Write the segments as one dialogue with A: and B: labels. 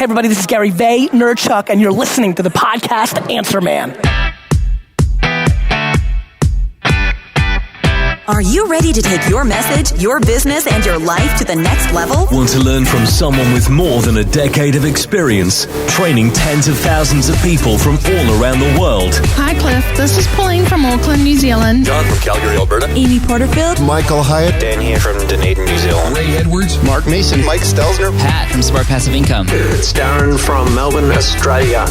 A: Hey everybody, this is Gary Vaynerchuk, and you're listening to the podcast Answer Man.
B: Are you ready to take your message, your business, and your life to the next level?
C: Want to learn from someone with more than a decade of experience, training tens of thousands of people from all around the world?
D: Hi, Cliff. This is Pauline from Auckland, New Zealand.
E: John from Calgary, Alberta.
B: Amy Porterfield.
F: Michael Hyatt.
E: Dan here from Dunedin, New Zealand.
F: Ray Edwards. Mark Mason. Mike Stelzner.
G: Pat from Smart Passive Income.
H: It's Darren from Melbourne, Australia.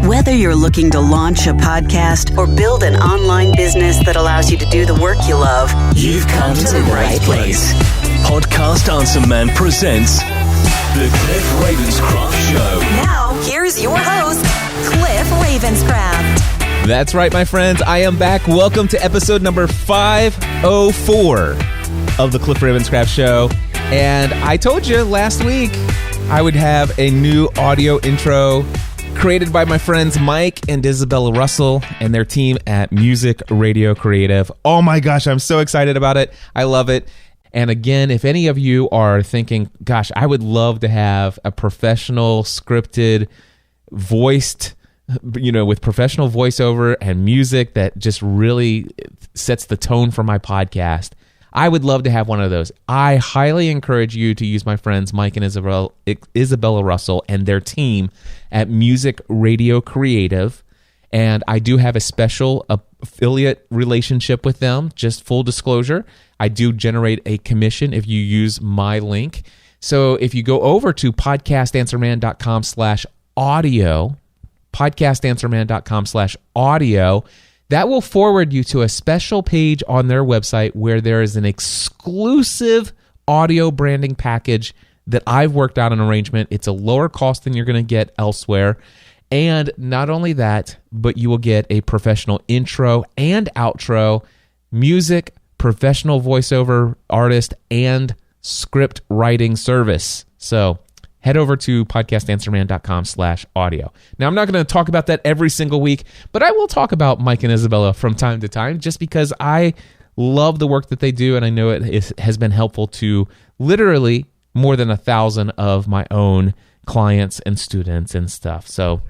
B: Whether you're looking to launch a podcast or build an online business that allows you to do the work you love,
C: You've come to the right place. Podcast Answer Man presents The Cliff Ravenscraft Show.
B: Now, here's your host, Cliff Ravenscraft.
I: That's right, my friends. I am back. Welcome to episode number 504 of The Cliff Ravenscraft Show. And I told you last week I would have a new audio intro created by my friends Mike and Isabella Russell and their team at Music Radio Creative. Oh my gosh, I'm so excited about it. I love it. And again, if any of you are thinking, gosh, I would love to have a professional scripted voiced, with professional voiceover and music that just really sets the tone for my podcast, I would love to have one of those. I highly encourage you to use my friends Mike and Isabella Russell and their team at Music Radio Creative. And I do have a special affiliate relationship with them. Just full disclosure, I do generate a commission if you use my link. So if you go over to podcastanswerman.com/audio, podcastanswerman.com/audio, that will forward you to a special page on their website where there is an exclusive audio branding package that I've worked out an arrangement. It's a lower cost than you're going to get elsewhere. And not only that, but you will get a professional intro and outro, music, professional voiceover artist, and script writing service. So head over to podcastanswerman.com/audio. Now, I'm not going to talk about that every single week, but I will talk about Mike and Isabella from time to time just because I love the work that they do, and I know it has been helpful to literally more than 1,000 of my own clients and students and stuff. So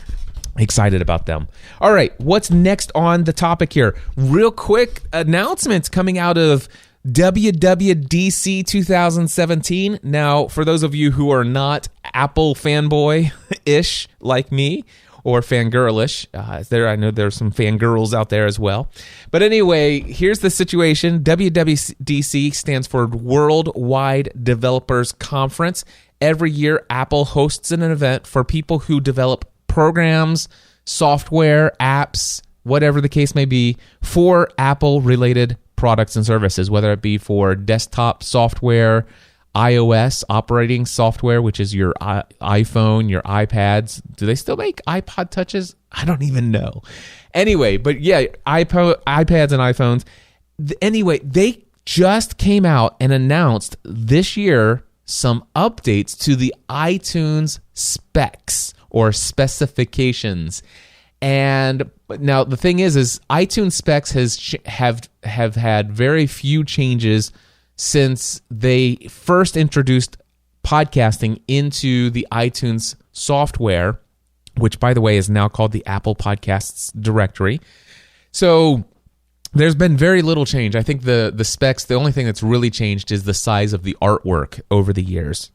I: excited about them. All right, what's next on the topic here? Real quick announcements coming out of WWDC 2017. Now, for those of you who are not Apple fanboy-ish like me, or fangirlish, I know there's some fangirls out there as well. But anyway, here's the situation. WWDC stands for Worldwide Developers Conference. Every year, Apple hosts an event for people who develop programs, software, apps, whatever the case may be, for Apple-related products and services, whether it be for desktop software, iOS operating software, which is your iPhone, your iPads. Do they still make iPod Touches? I don't even know. Anyway, but yeah, iPads and iPhones. Anyway, they just came out and announced this year some updates to the iTunes specs or specifications. And now the thing is iTunes specs have had very few changes since they first introduced podcasting into the iTunes software, which, by the way, is now called the Apple Podcasts directory. So there's been very little change. I think the specs, the only thing that's really changed is the size of the artwork over the years.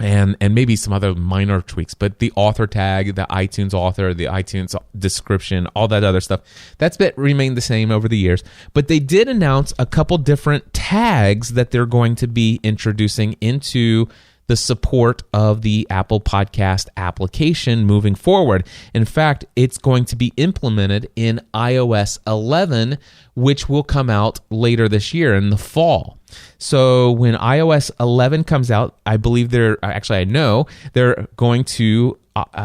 I: And maybe some other minor tweaks, but the author tag, the iTunes author, the iTunes description, all that other stuff, that's remained the same over the years. But they did announce a couple different tags that they're going to be introducing into the support of the Apple Podcast application moving forward. In fact, it's going to be implemented in iOS 11, which will come out later this year in the fall. So when iOS 11 comes out, I know they're going to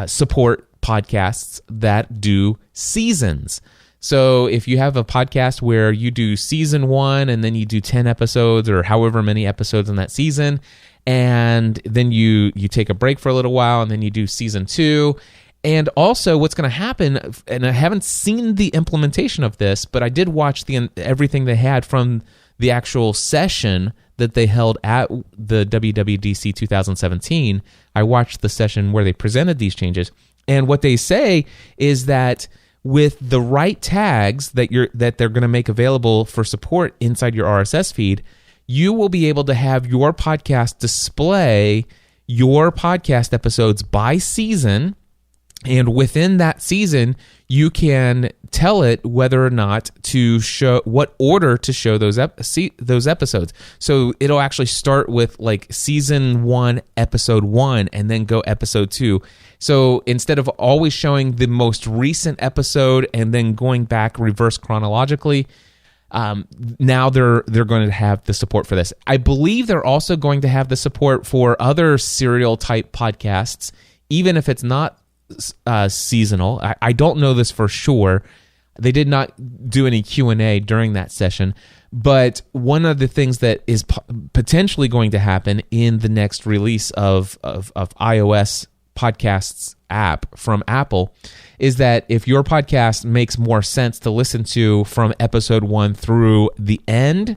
I: support podcasts that do seasons. So if you have a podcast where you do season 1 and then you do 10 episodes or however many episodes in that season, and then you take a break for a little while and then you do season 2. And also what's going to happen, and I haven't seen the implementation of this, but I did watch everything they had from the actual session that they held at the WWDC 2017. I watched the session where they presented these changes, and what they say is that with the right tags that they're going to make available for support inside your RSS feed, you will be able to have your podcast display your podcast episodes by season, and within that season, you can tell it whether or not to show, what order to show those episodes. So it'll actually start with like season 1, episode 1, and then go episode 2. So instead of always showing the most recent episode and then going back reverse chronologically, now they're going to have the support for this. I believe they're also going to have the support for other serial type podcasts, even if it's not seasonal. I don't know this for sure. They did not do any Q&A during that session, but one of the things that is potentially going to happen in the next release of iOS podcasts app from Apple is that if your podcast makes more sense to listen to from episode 1 through the end,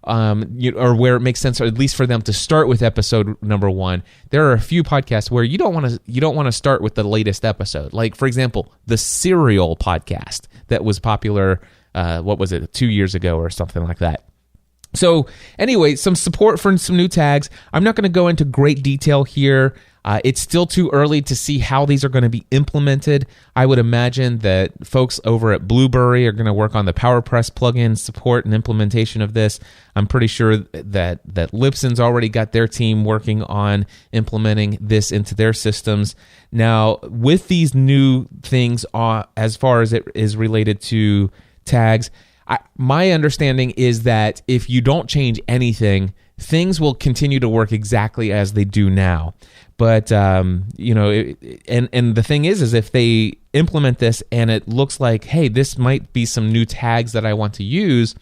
I: or where it makes sense, or at least for them to start with episode number 1, there are a few podcasts where you don't want to start with the latest episode. Like, for example, the Serial podcast that was popular, 2 years ago or something like that. So anyway, some support for some new tags. I'm not going to go into great detail here. It's still too early to see how these are going to be implemented. I would imagine that folks over at Blueberry are going to work on the PowerPress plugin support and implementation of this. I'm pretty sure that Libsyn's already got their team working on implementing this into their systems. Now, with these new things, as far as it is related to tags, my understanding is that if you don't change anything, things will continue to work exactly as they do now. But, and the thing is if they implement this and it looks like, hey, this might be some new tags that I want to use,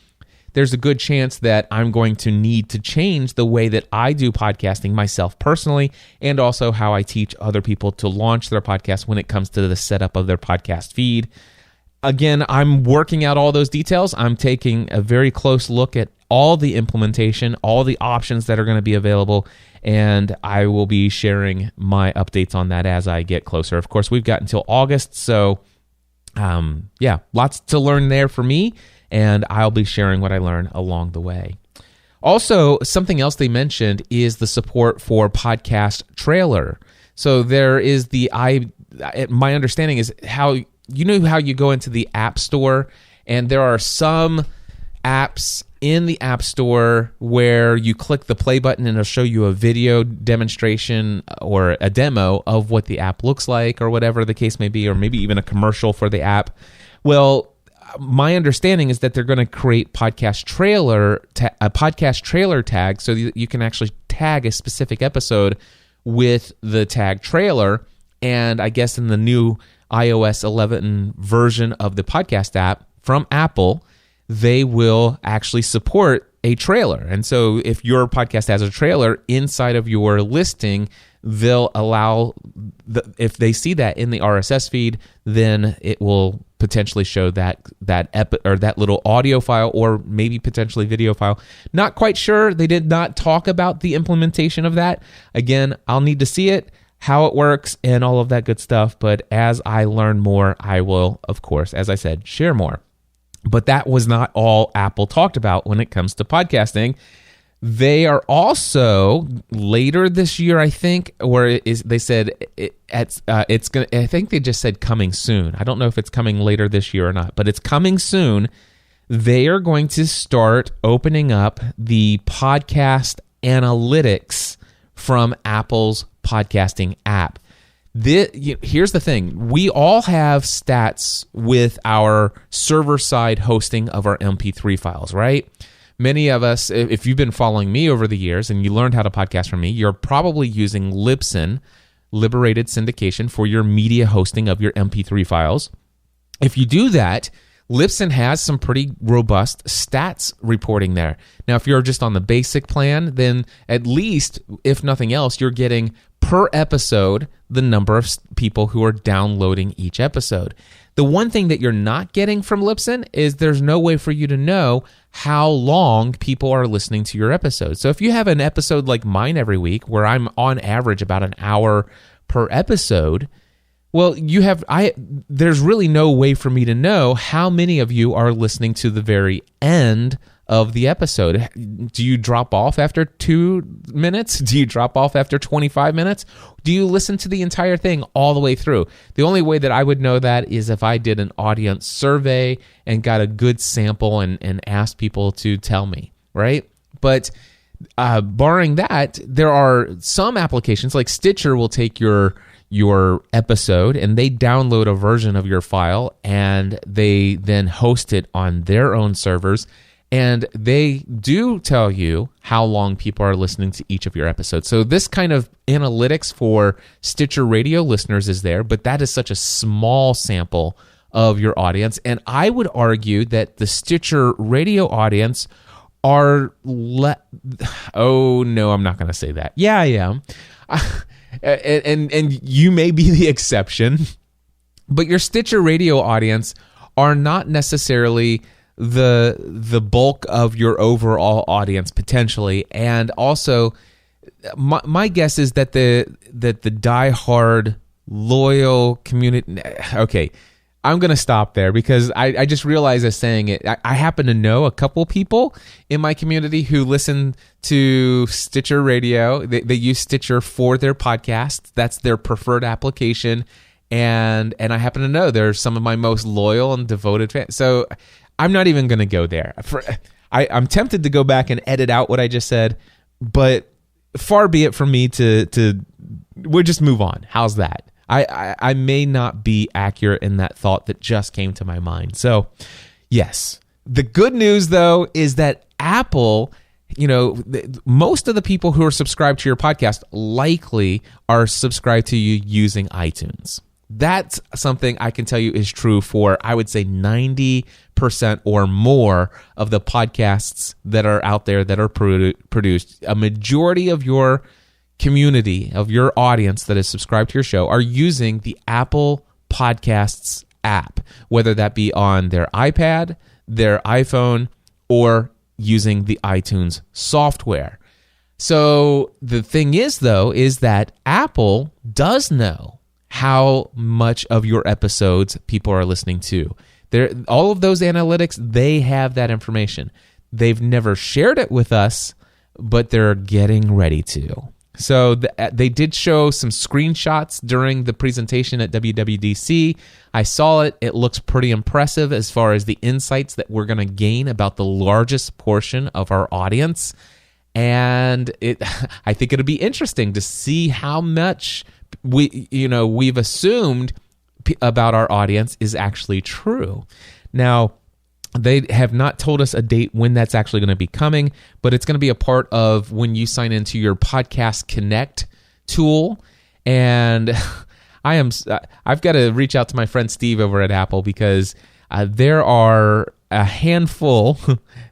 I: there's a good chance that I'm going to need to change the way that I do podcasting myself personally, and also how I teach other people to launch their podcast when it comes to the setup of their podcast feed. Again, I'm working out all those details. I'm taking a very close look at all the implementation, all the options that are going to be available, and I will be sharing my updates on that as I get closer. Of course, we've got until August, so lots to learn there for me, and I'll be sharing what I learn along the way. Also, something else they mentioned is the support for Podcast Trailer. So there is my understanding is how you go into the App Store, and there are some apps in the App Store where you click the play button and it'll show you a video demonstration or a demo of what the app looks like, or whatever the case may be, or maybe even a commercial for the app. Well, my understanding is that they're going to create a podcast trailer tag, so you can actually tag a specific episode with the tag trailer. And I guess in the new iOS 11 version of the podcast app from Apple, they will actually support a trailer. And so if your podcast has a trailer inside of your listing, they'll allow, if they see that in the RSS feed, then it will potentially show that little audio file, or maybe potentially video file. Not quite sure. They did not talk about the implementation of that. Again, I'll need to see it, how it works, and all of that good stuff. But as I learn more, I will, of course, as I said, share more. But that was not all Apple talked about when it comes to podcasting. They are also later this year, I think, they said it's going. I think they just said coming soon. I don't know if it's coming later this year or not, but it's coming soon. They are going to start opening up the podcast analytics from Apple's podcasting app. Here's the thing. We all have stats with our server-side hosting of our MP3 files, right? Many of us, if you've been following me over the years and you learned how to podcast from me, you're probably using Libsyn, Liberated Syndication, for your media hosting of your MP3 files. If you do that, Libsyn has some pretty robust stats reporting there. Now, if you're just on the basic plan, then at least, if nothing else, you're getting per episode the number of people who are downloading each episode. The one thing that you're not getting from Libsyn is there's no way for you to know how long people are listening to your episode. So if you have an episode like mine every week, where I'm on average about an hour per episode, well, there's really no way for me to know how many of you are listening to the very end of the episode. Do you drop off after 2 minutes? Do you drop off after 25 minutes? Do you listen to the entire thing all the way through? The only way that I would know that is if I did an audience survey and got a good sample and asked people to tell me, right? But barring that, there are some applications like Stitcher will take your episode and they download a version of your file and they then host it on their own servers. And they do tell you how long people are listening to each of your episodes. So this kind of analytics for Stitcher Radio listeners is there, but that is such a small sample of your audience. And I would argue that the Stitcher Radio audience are... Oh, no, I'm not going to say that. Yeah, I am. And you may be the exception, but your Stitcher Radio audience are not necessarily the bulk of your overall audience potentially. And also my guess is that the diehard loyal community. Okay, I'm going to stop there because I just realized as saying it, I happen to know a couple people in my community who listen to Stitcher Radio. They use Stitcher for their podcasts. That's their preferred application. And I happen to know they're some of my most loyal and devoted fans. So I'm not even going to go there. I'm tempted to go back and edit out what I just said, but far be it from me to we'll just move on. How's that? I may not be accurate in that thought that just came to my mind. So, yes. The good news, though, is that Apple, most of the people who are subscribed to your podcast likely are subscribed to you using iTunes. That's something I can tell you is true for, I would say, 90% or more of the podcasts that are out there that are produced. A majority of your community, of your audience that is subscribed to your show, are using the Apple Podcasts app, whether that be on their iPad, their iPhone, or using the iTunes software. So the thing is, though, is that Apple does know how much of your episodes people are listening to. All of those analytics, they have that information. They've never shared it with us, but they're getting ready to. So they did show some screenshots during the presentation at WWDC. I saw it. It looks pretty impressive as far as the insights that we're going to gain about the largest portion of our audience. And I think it'll be interesting to see how much we've assumed about our audience is actually true. Now, they have not told us a date when that's actually going to be coming, but it's going to be a part of when you sign into your Podcast Connect tool. And I've got to reach out to my friend Steve over at Apple because there are a handful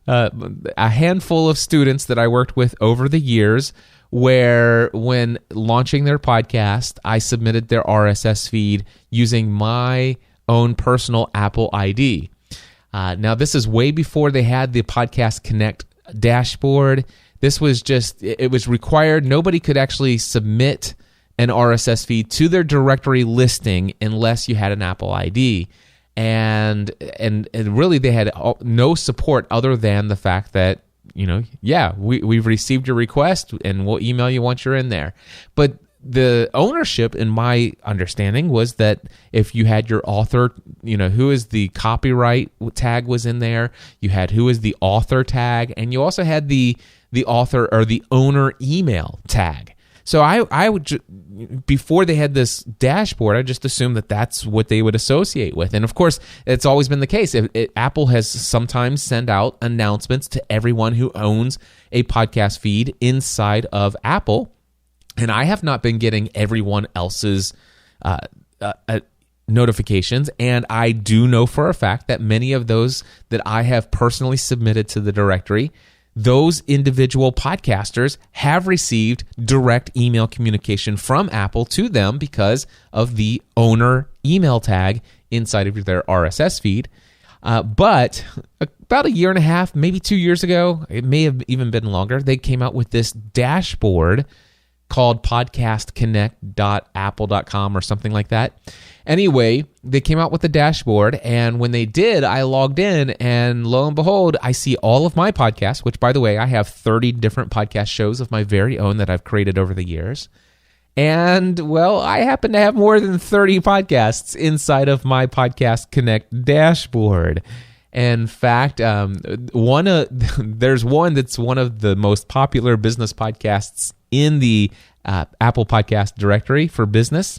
I: of students that I worked with over the years where when launching their podcast, I submitted their RSS feed using my own personal Apple ID. Now, this is way before they had the Podcast Connect dashboard. This was it was required. Nobody could actually submit an RSS feed to their directory listing unless you had an Apple ID. And really they had no support other than the fact that, we've received your request and we'll email you once you're in there. But the ownership, in my understanding, was that if you had your author, who is the copyright tag was in there, you had who is the author tag, and you also had the author or the owner email tag. So I would, before they had this dashboard, I just assumed that that's what they would associate with. And of course, it's always been the case. Apple has sometimes sent out announcements to everyone who owns a podcast feed inside of Apple. And I have not been getting everyone else's notifications. And I do know for a fact that many of those that I have personally submitted to the directory, those individual podcasters have received direct email communication from Apple to them because of the owner email tag inside of their RSS feed. But about a year and a half, maybe 2 years ago, it may have even been longer, they came out with this dashboard called podcastconnect.apple.com or something like that. Anyway, they came out with the dashboard, and when they did, I logged in, and lo and behold, I see all of my podcasts, which, by the way, I have 30 different podcast shows of my very own that I've created over the years. And, well, I happen to have more than 30 podcasts inside of my Podcast Connect dashboard. In fact, there's one that's one of the most popular business podcasts in the Apple Podcast directory for business.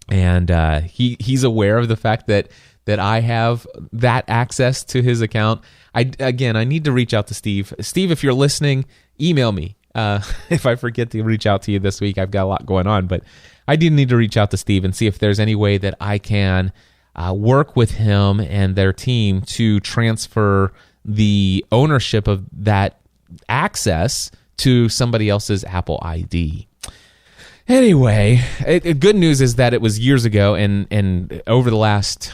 I: And he's aware of the fact that I have that access to his account. I need to reach out to Steve. Steve, if you're listening, email me. If I forget to reach out to you this week, I've got a lot going on, but I do need to reach out to Steve and see if there's any way that I can work with him and their team to transfer the ownership of that access to somebody else's Apple ID. Anyway, good news is that it was years ago, and over the last,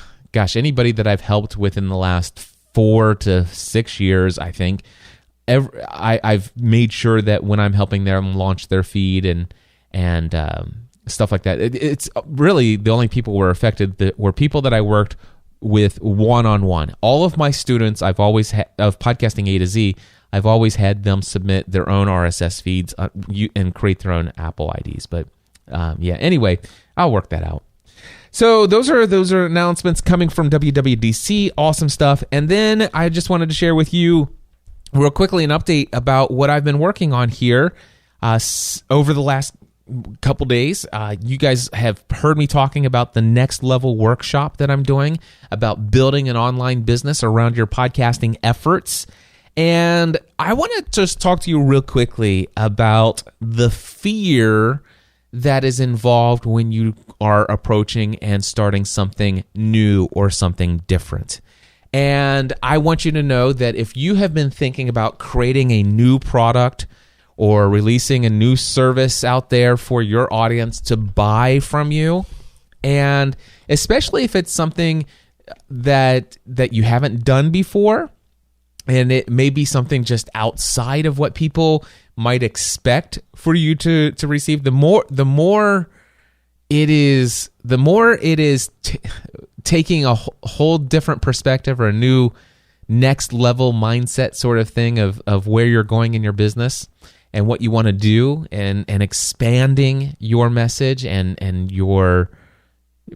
I: anybody that I've helped within the last 4 to 6 years, I think, I've made sure that when I'm helping them launch their feed and stuff like that, it's really the only people who were affected that were people that I worked with one-on-one. All of my students, I've always of Podcasting A to Z, I've always had them submit their own RSS feeds and create their own Apple IDs. But anyway, I'll work that out. So those are announcements coming from WWDC. Awesome stuff. And then I just wanted to share with you real quickly an update about what I've been working on here over the last couple days. You guys have heard me talking about the Next Level workshop that I'm doing about building an online business around your podcasting efforts. And I want to just talk to you real quickly about the fear that is involved when you are approaching and starting something new or something different. And I want you to know that if you have been thinking about creating a new product or releasing a new service out there for your audience to buy from you, and especially if it's something that you haven't done before, and it may be something just outside of what people might expect for you to receive, the more it is taking a whole different perspective or a new next level mindset sort of thing of where you're going in your business and what you want to do, and expanding your message and your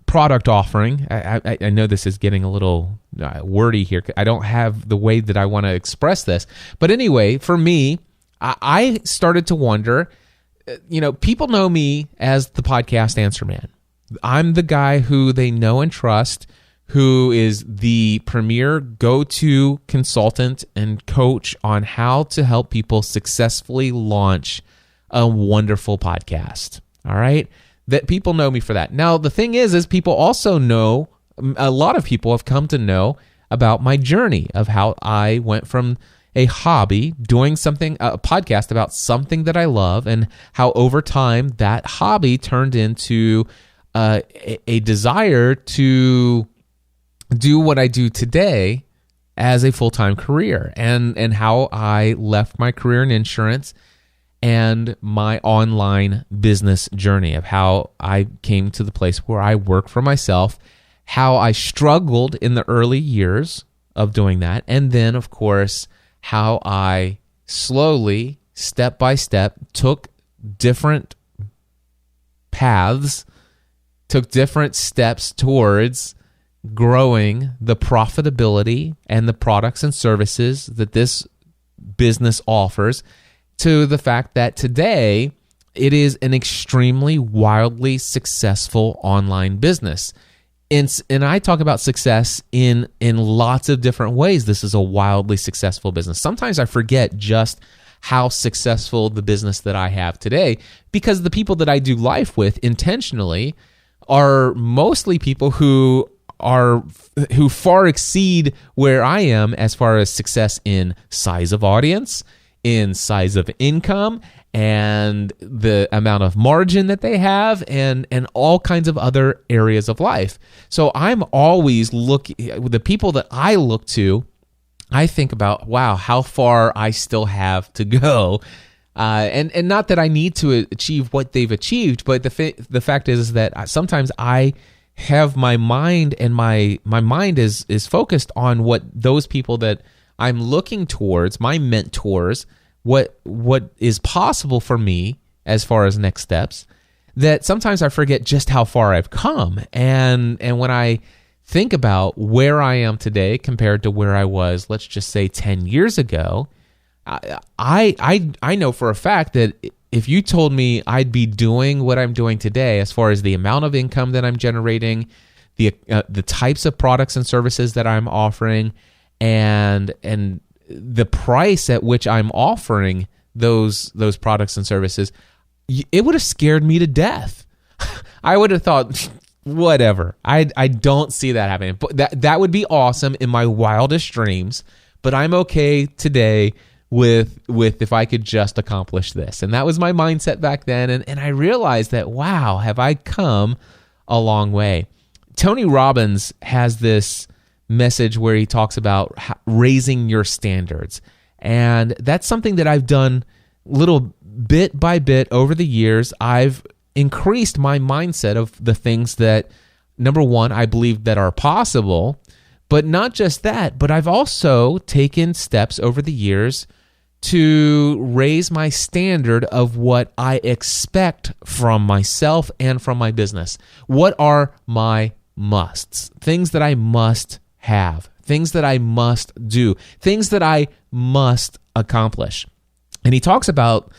I: product offering. I know this is getting a little wordy here. I don't have the way that I want to express this. But anyway, for me, I started to wonder, people know me as the podcast answer man. I'm the guy who they know and trust, who is the premier go-to consultant and coach on how to help people successfully launch a wonderful podcast. All right? That people know me for that. Now, the thing is people also know, a lot of people have come to know about my journey of how I went from a hobby, doing something, a podcast about something that I love, and how over time that hobby turned into a desire to do what I do today as a full-time career, and how I left my career in insurance and my online business journey, of how I came to the place where I work for myself, how I struggled in the early years of doing that, and then, of course, how I slowly, step by step, took different paths, took different steps towards growing the profitability and the products and services that this business offers, to the fact that today it is an extremely wildly successful online business. And I talk about success in lots of different ways. This is a wildly successful business. Sometimes I forget just how successful the business that I have today, because the people that I do life with intentionally are mostly people who far exceed where I am as far as success in size of audience, in size of income, and the amount of margin that they have, and all kinds of other areas of life. So I'm always looking, the people that I look to, I think about, wow, how far I still have to go. And not that I need to achieve what they've achieved, but the fact is that sometimes I have my mind, and my mind is focused on what those people that I'm looking towards, my mentors, what is possible for me as far as next steps, that sometimes I forget just how far I've come. And when I think about where I am today compared to where I was, let's just say 10 years ago, I know for a fact that if you told me I'd be doing what I'm doing today, as far as the amount of income that I'm generating, the types of products and services that I'm offering, and the price at which I'm offering those products and services, it would have scared me to death. I would have thought, whatever. I don't see that happening. But that would be awesome in my wildest dreams. But I'm okay today with if I could just accomplish this. And that was my mindset back then. And I realized that, wow, have I come a long way. Tony Robbins has this message where he talks about raising your standards. And that's something that I've done little bit by bit over the years. I've increased my mindset of the things that, number one, I believe that are possible, but not just that, but I've also taken steps over the years to raise my standard of what I expect from myself and from my business. What are my musts? Things that I must have, things that I must do, things that I must accomplish. And he talks about,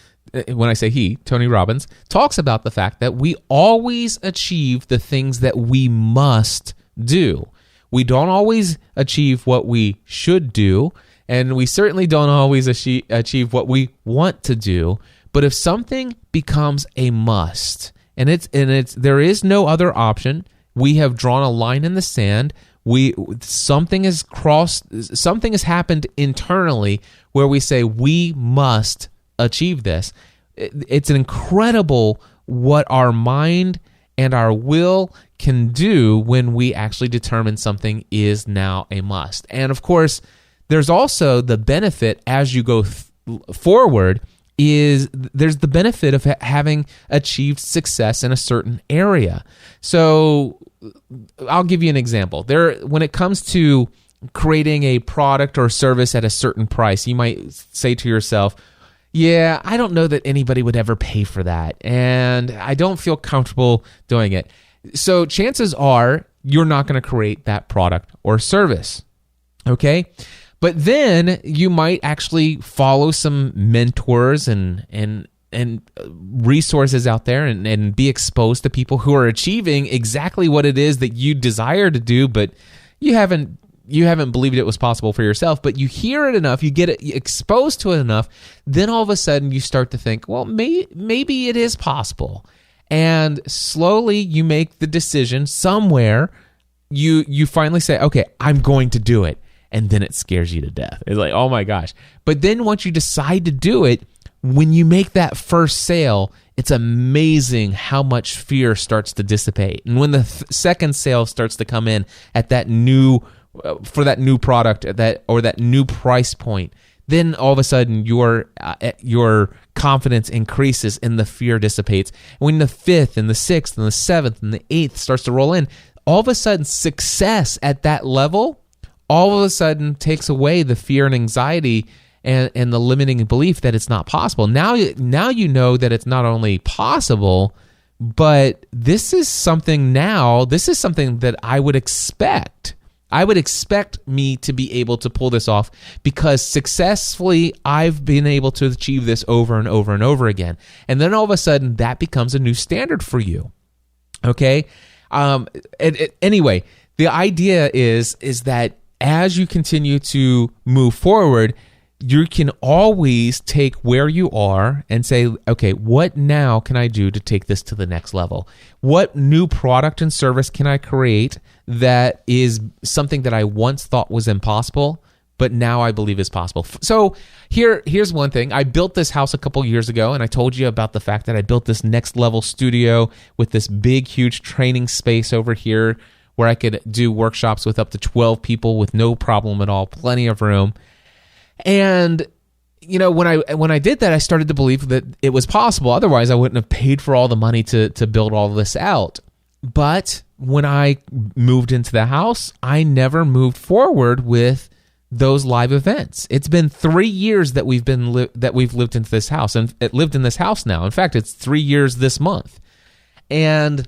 I: when I say he, Tony Robbins, talks about the fact that we always achieve the things that we must do. We don't always achieve what we should do, and we certainly don't always achieve what we want to do. But if something becomes a must, and there is no other option, we have drawn a line in the sand. Something has happened internally where we say we must achieve this. It's incredible what our mind and our will can do when we actually determine something is now a must. And of course, there's also the benefit as you go forward. There's the benefit of having achieved success in a certain area. So I'll give you an example. When it comes to creating a product or service at a certain price, you might say to yourself, yeah, I don't know that anybody would ever pay for that, and I don't feel comfortable doing it. So chances are you're not going to create that product or service, okay? But then you might actually follow some mentors and resources out there and be exposed to people who are achieving exactly what it is that you desire to do, but you haven't believed it was possible for yourself. But you hear it enough, you get exposed to it enough, then all of a sudden you start to think, well, maybe it is possible. And slowly you make the decision somewhere, you finally say, okay, I'm going to do it. And then it scares you to death. It's like, oh my gosh. But then once you decide to do it, when you make that first sale, it's amazing how much fear starts to dissipate. And when the second sale starts to come in at that for that new product or that new price point, then all of a sudden your confidence increases and the fear dissipates. When the fifth and the sixth and the seventh and the eighth starts to roll in, all of a sudden success at that level all of a sudden takes away the fear and anxiety and the limiting belief that it's not possible. Now you know that it's not only possible, but this is something that I would expect. I would expect me to be able to pull this off because successfully I've been able to achieve this over and over and over again. And then all of a sudden that becomes a new standard for you. Okay? Anyway, the idea is that as you continue to move forward, you can always take where you are and say, okay, what now can I do to take this to the next level? What new product and service can I create that is something that I once thought was impossible, but now I believe is possible. So here's one thing. I built this house a couple years ago, and I told you about the fact that I built this next level studio with this big, huge training space over here where I could do workshops with up to 12 people with no problem at all, plenty of room. And when I did that, I started to believe that it was possible. Otherwise, I wouldn't have paid for all the money to build all this out. But when I moved into the house, I never moved forward with those live events. It's been 3 years that we've lived into this house, and it lived in this house now. In fact, it's 3 years this month. And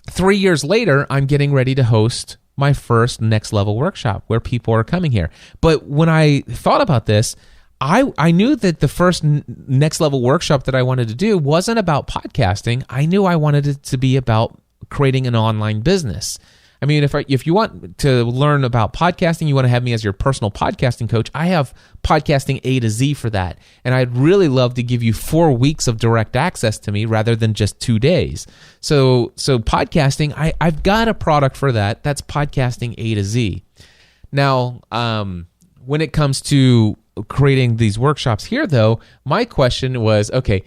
I: 3 years later, I'm getting ready to host my first next level workshop where people are coming here. But when I thought about this, I knew that the first next level workshop that I wanted to do wasn't about podcasting. I knew I wanted it to be about creating an online business. I mean, if you want to learn about podcasting, you want to have me as your personal podcasting coach, I have Podcasting A to Z for that. And I'd really love to give you 4 weeks of direct access to me rather than just 2 days. So podcasting, I've got a product for that. That's Podcasting A to Z. Now, when it comes to creating these workshops here, though, my question was, okay,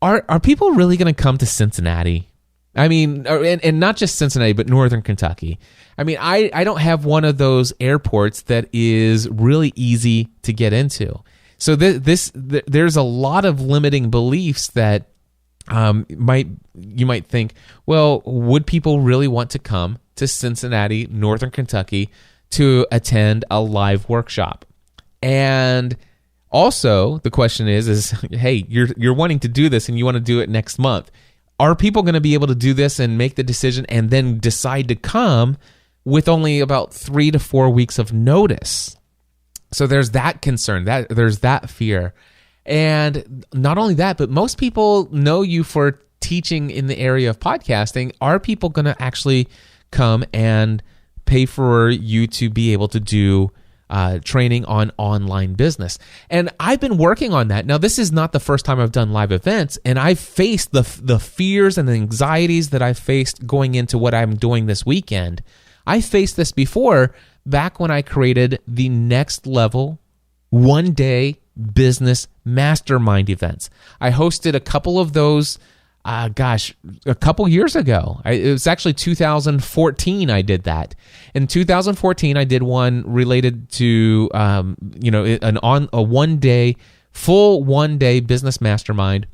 I: are people really going to come to Cincinnati? I mean, and not just Cincinnati, but Northern Kentucky. I mean, I don't have one of those airports that is really easy to get into. So there's a lot of limiting beliefs that you might think, well, would people really want to come to Cincinnati, Northern Kentucky, to attend a live workshop? And also, the question is, hey, you're wanting to do this and you want to do it next month. Are people going to be able to do this and make the decision and then decide to come with only about 3 to 4 weeks of notice? So there's that concern, there's that fear. And not only that, but most people know you for teaching in the area of podcasting. Are people going to actually come and pay for you to be able to do training on online business? And I've been working on that. Now, this is not the first time I've done live events, and I've faced the fears and the anxieties that I've faced going into what I'm doing this weekend. I faced this before, back when I created the Next Level one-day business mastermind events. I hosted a couple of those a couple years ago. It was actually 2014 I did that. In 2014, I did one related to, a full one-day business mastermind.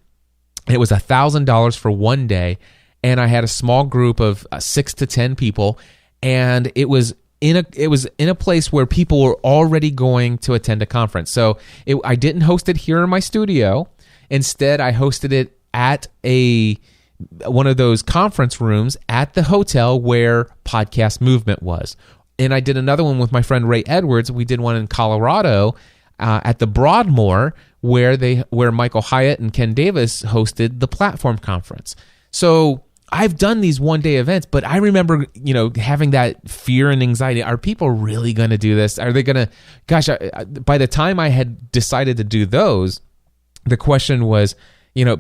I: It was $1,000 for 1 day, and I had a small group of 6 to 10 people, and it was in a place where people were already going to attend a conference. So I didn't host it here in my studio. Instead, I hosted it at one of those conference rooms at the hotel where Podcast Movement was. And I did another one with my friend Ray Edwards. We did one in Colorado at the Broadmoor where Michael Hyatt and Ken Davis hosted the Platform Conference. So I've done these one-day events, but I remember, having that fear and anxiety. Are people really going to do this? Are they going to, by the time I had decided to do those, the question was,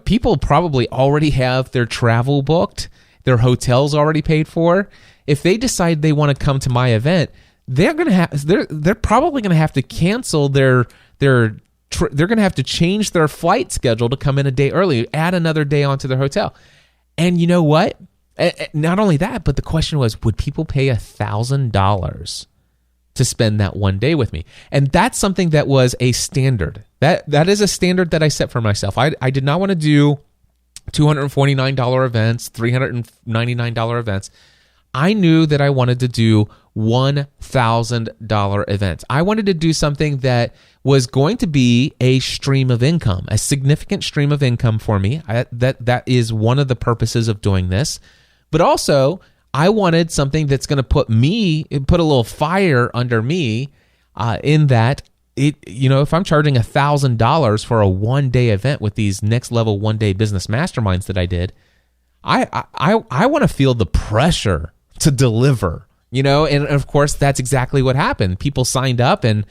I: people probably already have their travel booked, their hotels already paid for. If they decide they want to come to my event, they're probably going to have to cancel they're going to have to change their flight schedule to come in a day early, add another day onto their hotel. And you know what? Not only that, but the question was, would people pay $1,000 to spend that 1 day with me? And that's something that was a standard. That is a standard that I set for myself. I did not want to do $249 events, $399 events. I knew that I wanted to do $1,000 events. I wanted to do something that was going to be a stream of income, a significant stream of income for me. That is one of the purposes of doing this. But also, I wanted something that's going to put a little fire under me in that, if I'm charging $1,000 for a 1 day event with these Next Level 1 day business masterminds that I did, I want to feel the pressure to deliver, and of course that's exactly what happened. People signed up and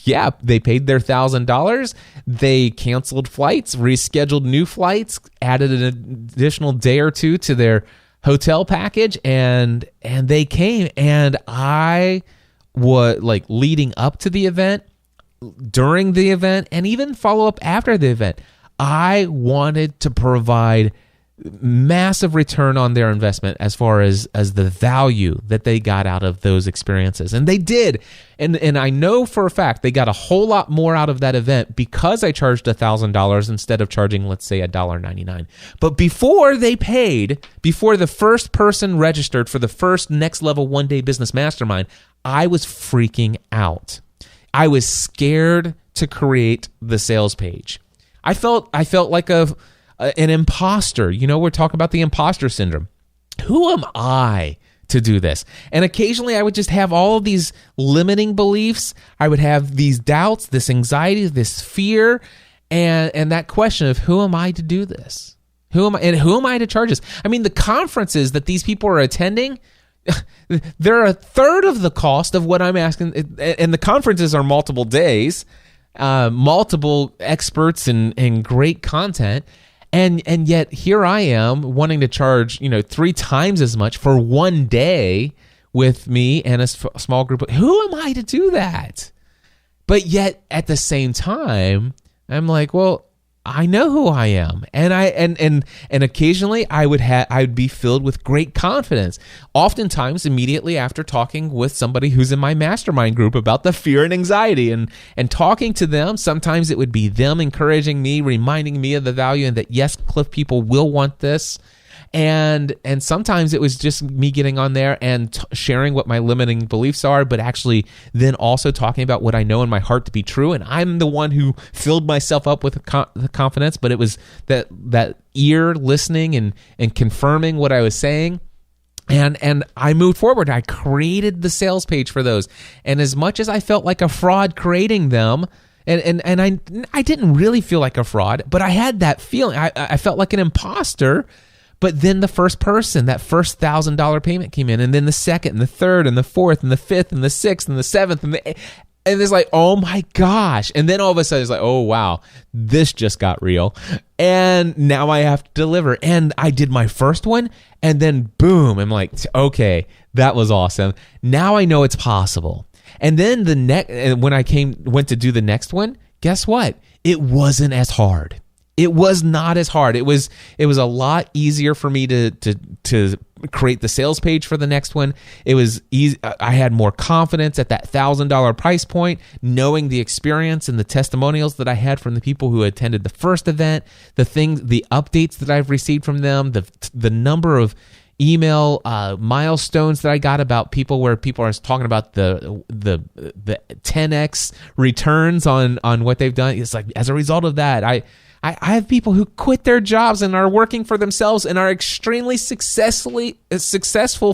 I: yeah, they paid their $1,000. They canceled flights, rescheduled new flights, added an additional day or two to their hotel package, and they came, and I what, like leading up to the event, during the event, and even follow up after the event. I wanted to provide massive return on their investment as far as the value that they got out of those experiences. And they did. And I know for a fact they got a whole lot more out of that event because I charged $1,000 instead of charging, let's say, $1.99. But before they paid, before the first person registered for the first Next Level One Day Business Mastermind, I was freaking out. I was scared to create the sales page. I felt like an imposter. You know, we're talking about the imposter syndrome. Who am I to do this? And occasionally I would just have all of these limiting beliefs. I would have these doubts, this anxiety, this fear, and that question of who am I to do this? Who am I to charge this? I mean, the conferences that these people are attending, they're a third of the cost of what I'm asking. And the conferences are multiple days, multiple experts and great content. And yet here I am wanting to charge, 3 times as much for one day with me and a small group. Who am I to do that? But yet at the same time, I'm like, well, I know who I am, and occasionally I would be filled with great confidence. Oftentimes, immediately after talking with somebody who's in my mastermind group about the fear and anxiety, and talking to them, sometimes it would be them encouraging me, reminding me of the value, and that yes, Cliff people will want this. And sometimes it was just me getting on there and sharing what my limiting beliefs are, but actually then also talking about what I know in my heart to be true. And I'm the one who filled myself up with the confidence, but it was that ear listening and confirming what I was saying. And I moved forward. I created the sales page for those. And as much as I felt like a fraud creating them, and I didn't really feel like a fraud, but I had that feeling. I felt like an imposter. But then the first person, that first $1,000 payment came in, and then the second, and the third, and the fourth, and the fifth, and the sixth, and the seventh, and it's like, oh my gosh. And then all of a sudden it's like, oh wow, this just got real. And now I have to deliver. And I did my first one, and then boom, I'm like, okay, that was awesome. Now I know it's possible. And then when I went to do the next one, guess what? It wasn't as hard. It was not as hard. It was a lot easier for me to create the sales page for the next one. It was easy. I had more confidence at that $1,000 price point, knowing the experience and the testimonials that I had from the people who attended the first event, the updates that I've received from them, the number of email milestones that I got about people where people are talking about the 10x returns on what they've done. It's like, as a result of that, I have people who quit their jobs and are working for themselves and are extremely successful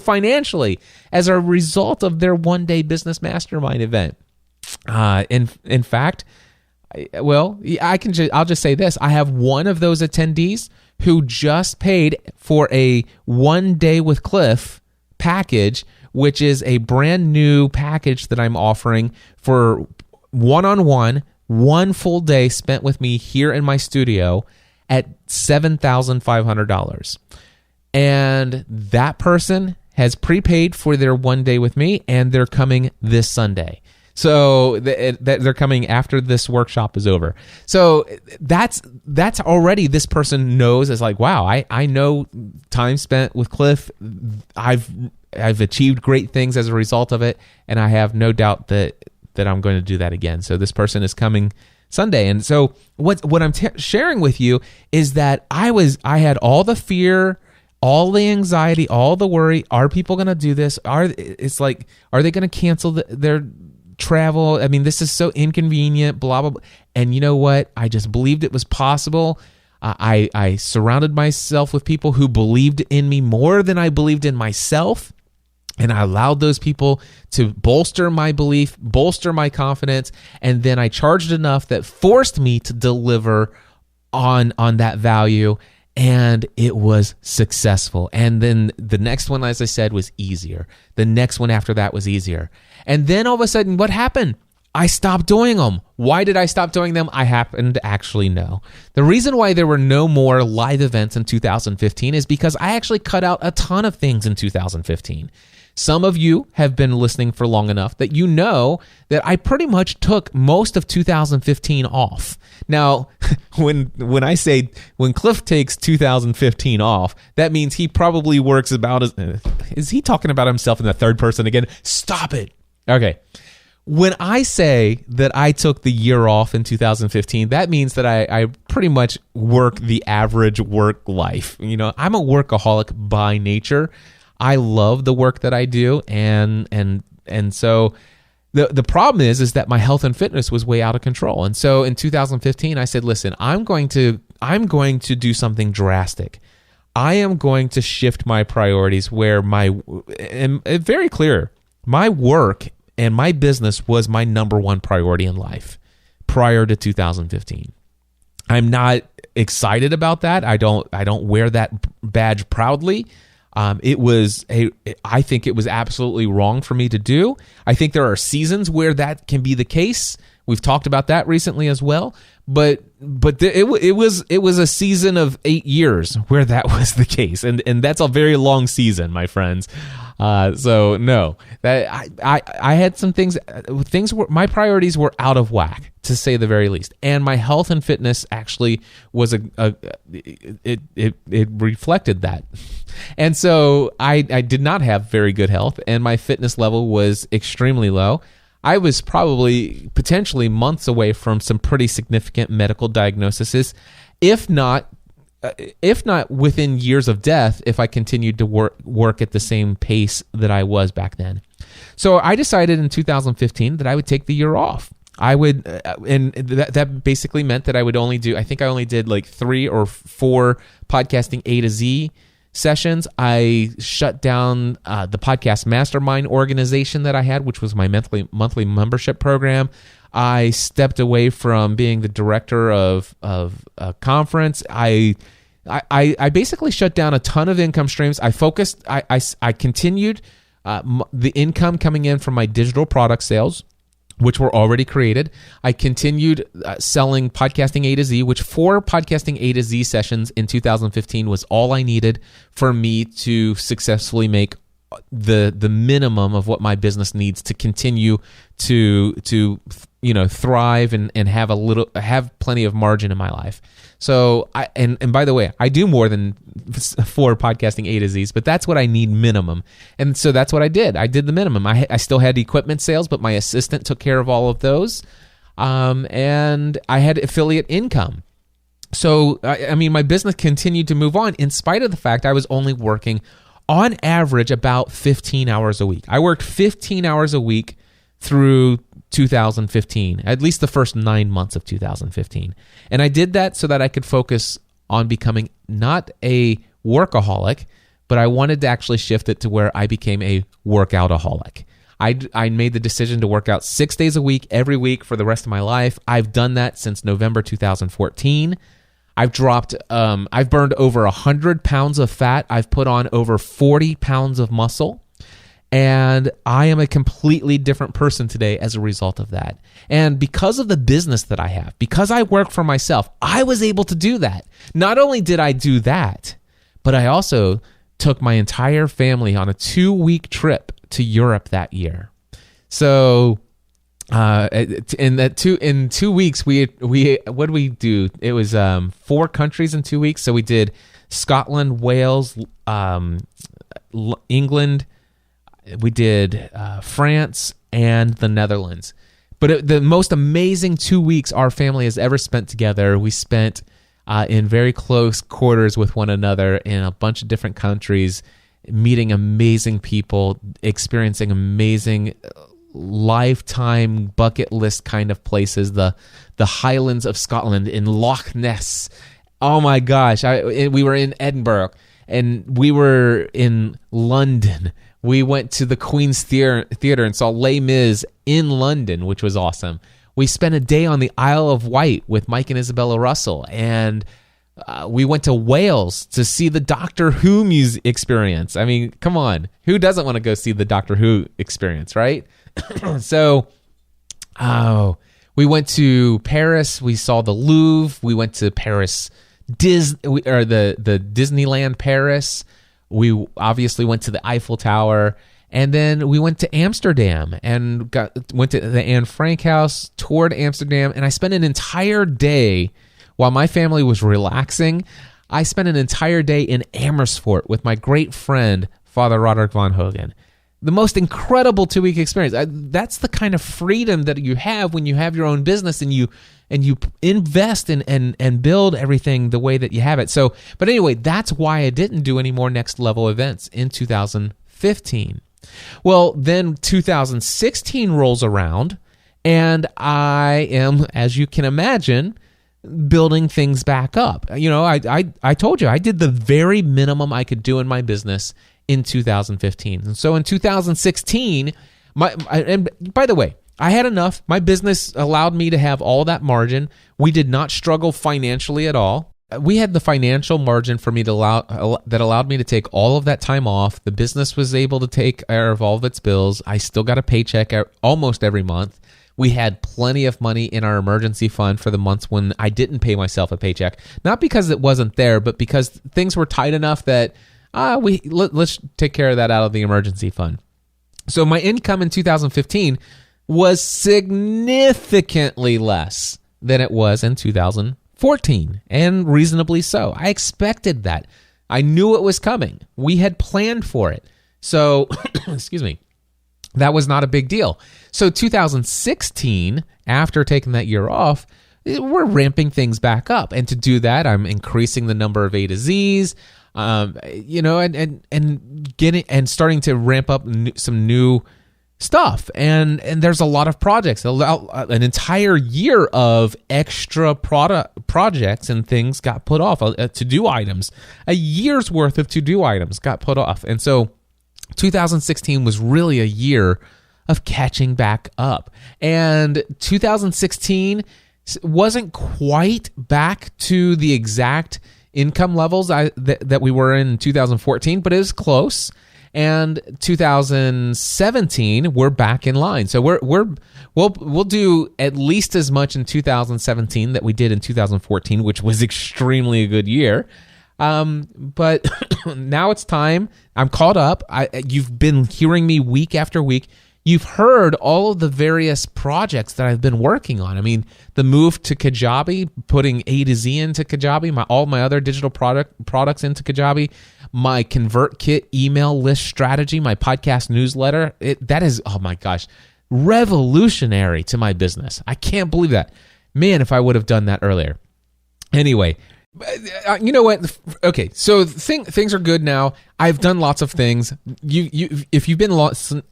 I: financially as a result of their one-day business mastermind event. In fact, I'll just say this: I have one of those attendees who just paid for a 1 Day with Cliff package, which is a brand new package that I'm offering for one-on-one. 1 full day spent with me here in my studio at $7,500. And that person has prepaid for their 1 day with me, and they're coming this Sunday. So they're coming after this workshop is over. So that's already, this person knows, it's like, wow, I know time spent with Cliff. I've achieved great things as a result of it, and I have no doubt that I'm going to do that again. So this person is coming Sunday. And so what I'm sharing with you is that I had all the fear, all the anxiety, all the worry. Are people going to do this? Are they going to cancel their travel? I mean, this is so inconvenient, blah, blah, blah. And you know what? I just believed it was possible. I surrounded myself with people who believed in me more than I believed in myself. And I allowed those people to bolster my belief, bolster my confidence, and then I charged enough that forced me to deliver on that value, and it was successful. And then the next one, as I said, was easier. The next one after that was easier. And then all of a sudden, what happened? I stopped doing them. Why did I stop doing them? I happen to actually know. The reason why there were no more live events in 2015 is because I actually cut out a ton of things in 2015. Some of you have been listening for long enough that you know that I pretty much took most of 2015 off. Now, when Cliff takes 2015 off, that means he probably works about as... Is he talking about himself in the third person again? Stop it. Okay. When I say that I took the year off in 2015, that means that I pretty much work the average work life. You know, I'm a workaholic by nature. I love the work that I do, and so the problem is that my health and fitness was way out of control. And so in 2015, I said, listen, I'm going to do something drastic. I am going to shift my priorities where and it's very clear, my work and my business was my number one priority in life prior to 2015. I'm not excited about that. I don't wear that badge proudly. I think it was absolutely wrong for me to do. I think there are seasons where that can be the case. We've talked about that recently as well. But it was a season of 8 years where that was the case, and that's a very long season, my friends. So no, that I had some things were, my priorities were out of whack, to say the very least, and my health and fitness actually was it reflected that, and so I did not have very good health, and my fitness level was extremely low. I was potentially months away from some pretty significant medical diagnoses, if not within years of death, if I continued to work at the same pace that I was back then. So I decided in 2015 that I would take the year off. I would, and that basically meant that I would only do, I think I only did like 3 or 4 podcasting A to Z sessions. I shut down the podcast mastermind organization that I had, which was my monthly membership program. I stepped away from being the director of a conference. I basically shut down a ton of income streams. I focused. I continued the income coming in from my digital product sales, which were already created. I continued selling Podcasting A to Z, which 4 Podcasting A to Z sessions in 2015 was all I needed for me to successfully make the minimum of what my business needs to continue to thrive and have plenty of margin in my life. So and by the way, I do more than 4 podcasting A to Z's, but that's what I need minimum. And so that's what I did. I did the minimum. I still had equipment sales, but my assistant took care of all of those. And I had affiliate income. So, my business continued to move on in spite of the fact I was only working on average about 15 hours a week. I worked 15 hours a week through 2015, at least the first 9 months of 2015. And I did that so that I could focus on becoming not a workaholic, but I wanted to actually shift it to where I became a workoutaholic. I made the decision to work out 6 days a week, every week for the rest of my life. I've done that since November 2014. I've burned over 100 pounds of fat. I've put on over 40 pounds of muscle. And I am a completely different person today as a result of that. And because of the business that I have, because I work for myself, I was able to do that. Not only did I do that, but I also took my entire family on a 2-week trip to Europe that year. So in 2 weeks, we what did we do? It was 4 countries in 2 weeks. So we did Scotland, Wales, England. We did France and the Netherlands. But the most amazing 2 weeks our family has ever spent together. We spent in very close quarters with one another in a bunch of different countries, meeting amazing people, experiencing amazing lifetime bucket list kind of places. The Highlands of Scotland, in Loch Ness. Oh my gosh. We were in Edinburgh, and we were in London. We went to the Queen's Theatre and saw Les Mis in London, which was awesome. We spent a day on the Isle of Wight with Mike and Isabella Russell, and we went to Wales to see the Doctor Who experience. I mean, come on. Who doesn't want to go see the Doctor Who experience, right? So Oh, we went to Paris. We saw the Louvre. We went to Paris, the Disneyland Paris. We obviously went to the Eiffel Tower. And then we went to Amsterdam and went to the Anne Frank house, toured Amsterdam, and I spent an entire day while my family was relaxing. I spent an entire day in Amersfoort with my great friend, Father Roderick von Hogen. The most incredible 2-week experience. That's the kind of freedom that you have when you have your own business and you invest and build everything the way that you have it. So, but anyway, that's why I didn't do any more Next Level events in 2015. Well, then 2016 rolls around, and I am, as you can imagine, building things back up. You know, I told you I did the very minimum I could do in my business in 2015. And so in 2016, and by the way, I had enough. My business allowed me to have all that margin. We did not struggle financially at all. We had the financial margin for me that allowed me to take all of that time off. The business was able to take care of all of its bills. I still got a paycheck almost every month. We had plenty of money in our emergency fund for the months when I didn't pay myself a paycheck. Not because it wasn't there, but because things were tight enough that let's take care of that out of the emergency fund. So my income in 2015 was significantly less than it was in 2014, and reasonably so. I expected that. I knew it was coming. We had planned for it. So, excuse me, that was not a big deal. So 2016, after taking that year off, we're ramping things back up. And to do that, I'm increasing the number of A to Zs, and getting and starting to ramp up some new stuff. And there's a lot of projects. An entire year of extra projects and things got put off. To-do items. A year's worth of to-do items got put off. And so 2016 was really a year of catching back up. And 2016 wasn't quite back to the exact income levels that we were in 2014, but it was close. And 2017, we're back in line. So we'll do at least as much in 2017 that we did in 2014, which was extremely a good year. But now it's time. I'm caught up. You've been hearing me week after week. You've heard all of the various projects that I've been working on. I mean, the move to Kajabi, putting A to Z into Kajabi, all my other digital products into Kajabi, my ConvertKit email list strategy, my podcast newsletter. That is, oh my gosh, revolutionary to my business. I can't believe that. Man, if I would have done that earlier. Anyway, you know what? Okay, so things are good now. I've done lots of things. If you've been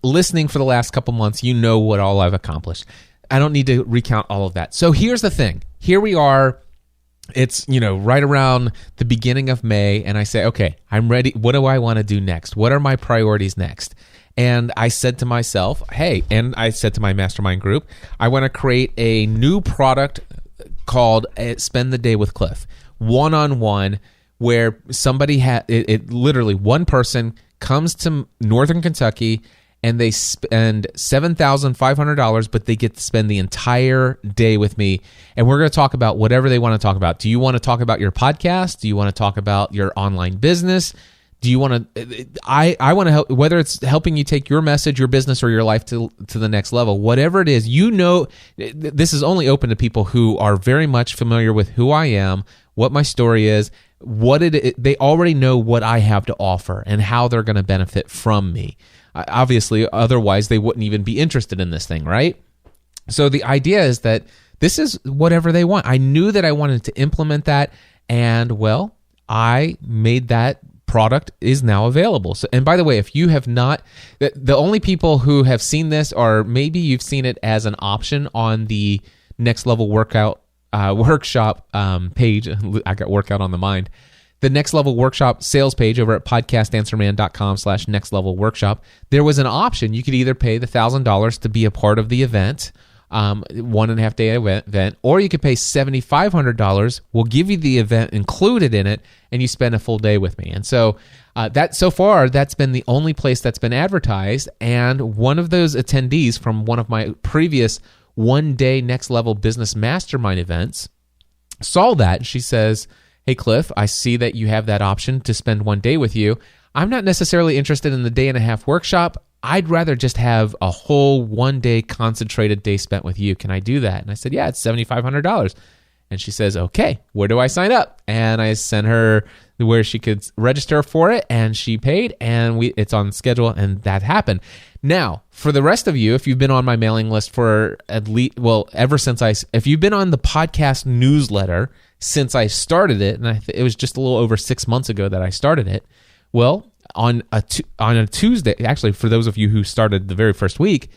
I: listening for the last couple months, you know what all I've accomplished. I don't need to recount all of that. So here's the thing. Here we are. It's, right around the beginning of May, and I say, okay, I'm ready. What do I want to do next? What are my priorities next? And I said to myself, hey, and I said to my mastermind group, I want to create a new product called Spend the Day with Cliff. One-on-one, where somebody literally one person comes to Northern Kentucky and they spend $7,500, but they get to spend the entire day with me. And we're going to talk about whatever they want to talk about. Do you want to talk about your podcast? Do you want to talk about your online business? Do you want to, I want to help, whether it's helping you take your message, your business, or your life to the next level, whatever it is, this is only open to people who are very much familiar with who I am, what my story is, they already know what I have to offer and how they're going to benefit from me. Obviously, otherwise they wouldn't even be interested in this thing, right? So the idea is that this is whatever they want. I knew that I wanted to implement that, and well, I made that product is now available. So, and by the way, if you have not, the only people who have seen this, or maybe you've seen it as an option on the Next Level Workshop page. I got workout on the mind. The Next Level Workshop sales page over at podcastanswerman.com/nextlevelworkshop. There was an option. You could either pay the $1,000 to be a part of the event, 1.5 day event, or you could pay $7,500. We'll give you the event included in it, and you spend a full day with me. And so so far, that's been the only place that's been advertised. And one of those attendees from one of my previous one-day Next Level Business Mastermind events, saw that, and she says, hey, Cliff, I see that you have that option to spend one day with you. I'm not necessarily interested in the day-and-a-half workshop. I'd rather just have a whole one-day concentrated day spent with you. Can I do that? And I said, yeah, it's $7,500. And she says, okay, where do I sign up? And I sent her where she could register for it, and she paid, and it's on schedule, and that happened. Now, for the rest of you, if you've been on my mailing list for at least, ever since if you've been on the podcast newsletter since I started it, and it was just a little over 6 months ago that I started it, well, on a Tuesday, actually, for those of you who started the very first week,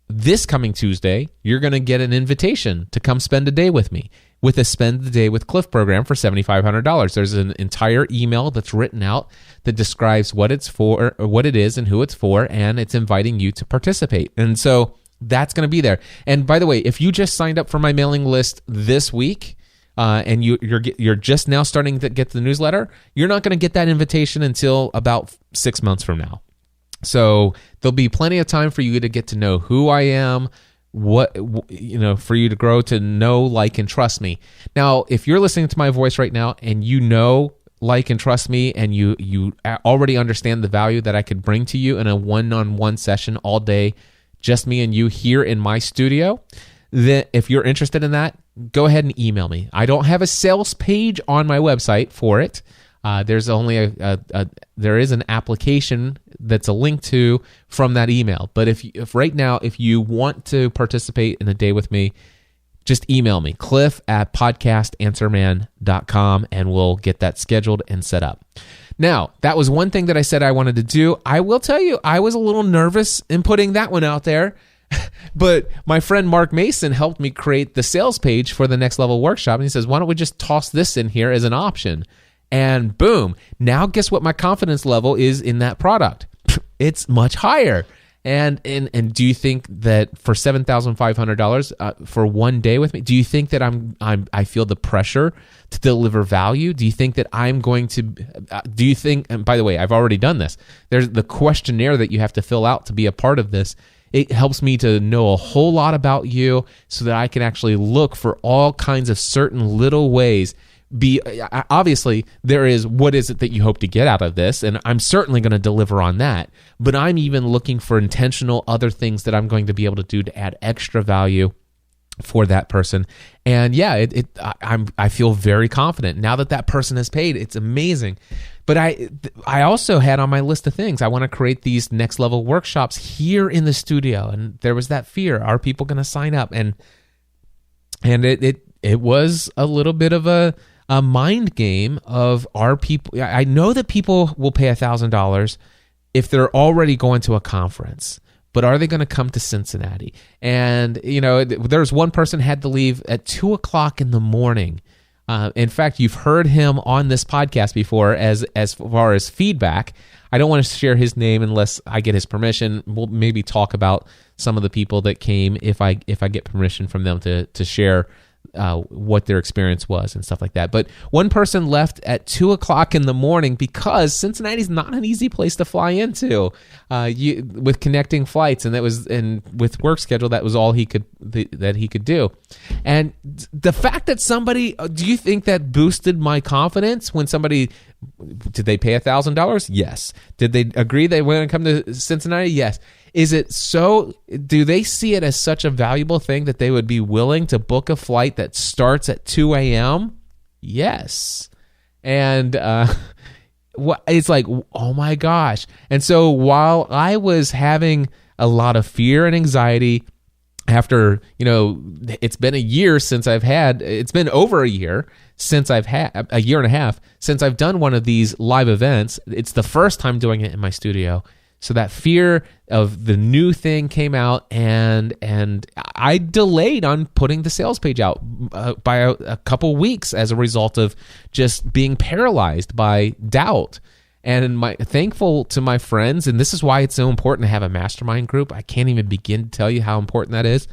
I: this coming Tuesday, you're going to get an invitation to come spend a day with me with a Spend the Day with Cliff program for $7,500. There's an entire email that's written out that describes what it's for, what it is, and who it's for, and it's inviting you to participate. And so that's going to be there. And by the way, if you just signed up for my mailing list this week, and you're just now starting to get the newsletter, you're not going to get that invitation until about 6 months from now. So there'll be plenty of time for you to get to know who I am, for you to grow to know, like, and trust me. Now, if you're listening to my voice right now and you know, like, and trust me, and you already understand the value that I could bring to you in a one-on-one session all day, just me and you here in my studio, then if you're interested in that, go ahead and email me. I don't have a sales page on my website for it. There's only there is an application that's a link to from that email. But if right now, if you want to participate in a day with me, just email me, cliff@podcastanswerman.com, and we'll get that scheduled and set up. Now, that was one thing that I said I wanted to do. I will tell you, I was a little nervous in putting that one out there. But my friend Mark Mason helped me create the sales page for the Next Level Workshop. And he says, why don't we just toss this in here as an option? And boom, now guess what my confidence level is in that product? It's much higher. And do you think that for $7,500 for one day with me, do you think that I feel the pressure to deliver value? Do you think that I'm going to, do you think, and by the way, I've already done this. There's the questionnaire that you have to fill out to be a part of this. It helps me to know a whole lot about you so that I can actually look for all kinds of certain little ways. Obviously, there is what is it that you hope to get out of this, and I'm certainly going to deliver on that, but I'm even looking for intentional other things that I'm going to be able to do to add extra value for that person. And yeah, I feel very confident now that person has paid. It's amazing. But I also had on my list of things, I want to create these Next Level workshops here in the studio, and there was that fear: are people going to sign up? And it was a little bit of a mind game of, are people? I know that people will pay $1,000 if they're already going to a conference. But are they going to come to Cincinnati? And, there's one person had to leave at 2:00 in the morning. In fact, you've heard him on this podcast before as far as feedback. I don't want to share his name unless I get his permission. We'll maybe talk about some of the people that came if I get permission from them to share what their experience was and stuff like that. But one person left at 2:00 in the morning because Cincinnati's not an easy place to fly into with connecting flights, and with work schedule, that was all he could do. And the fact that do you think that boosted my confidence when somebody, did they pay $1,000? Yes. Did they agree they were going to come to Cincinnati? Yes. Is it so? Do they see it as such a valuable thing that they would be willing to book a flight that starts at 2 a.m.? Yes. And it's like, oh my gosh. And so while I was having a lot of fear and anxiety after, it's been it's been over a year since I've had, a year and a half since I've done one of these live events. It's the first time doing it in my studio. So that fear of the new thing came out, and I delayed on putting the sales page out by a couple weeks as a result of just being paralyzed by doubt. And thankful to my friends, and this is why it's so important to have a mastermind group. I can't even begin to tell you how important that is.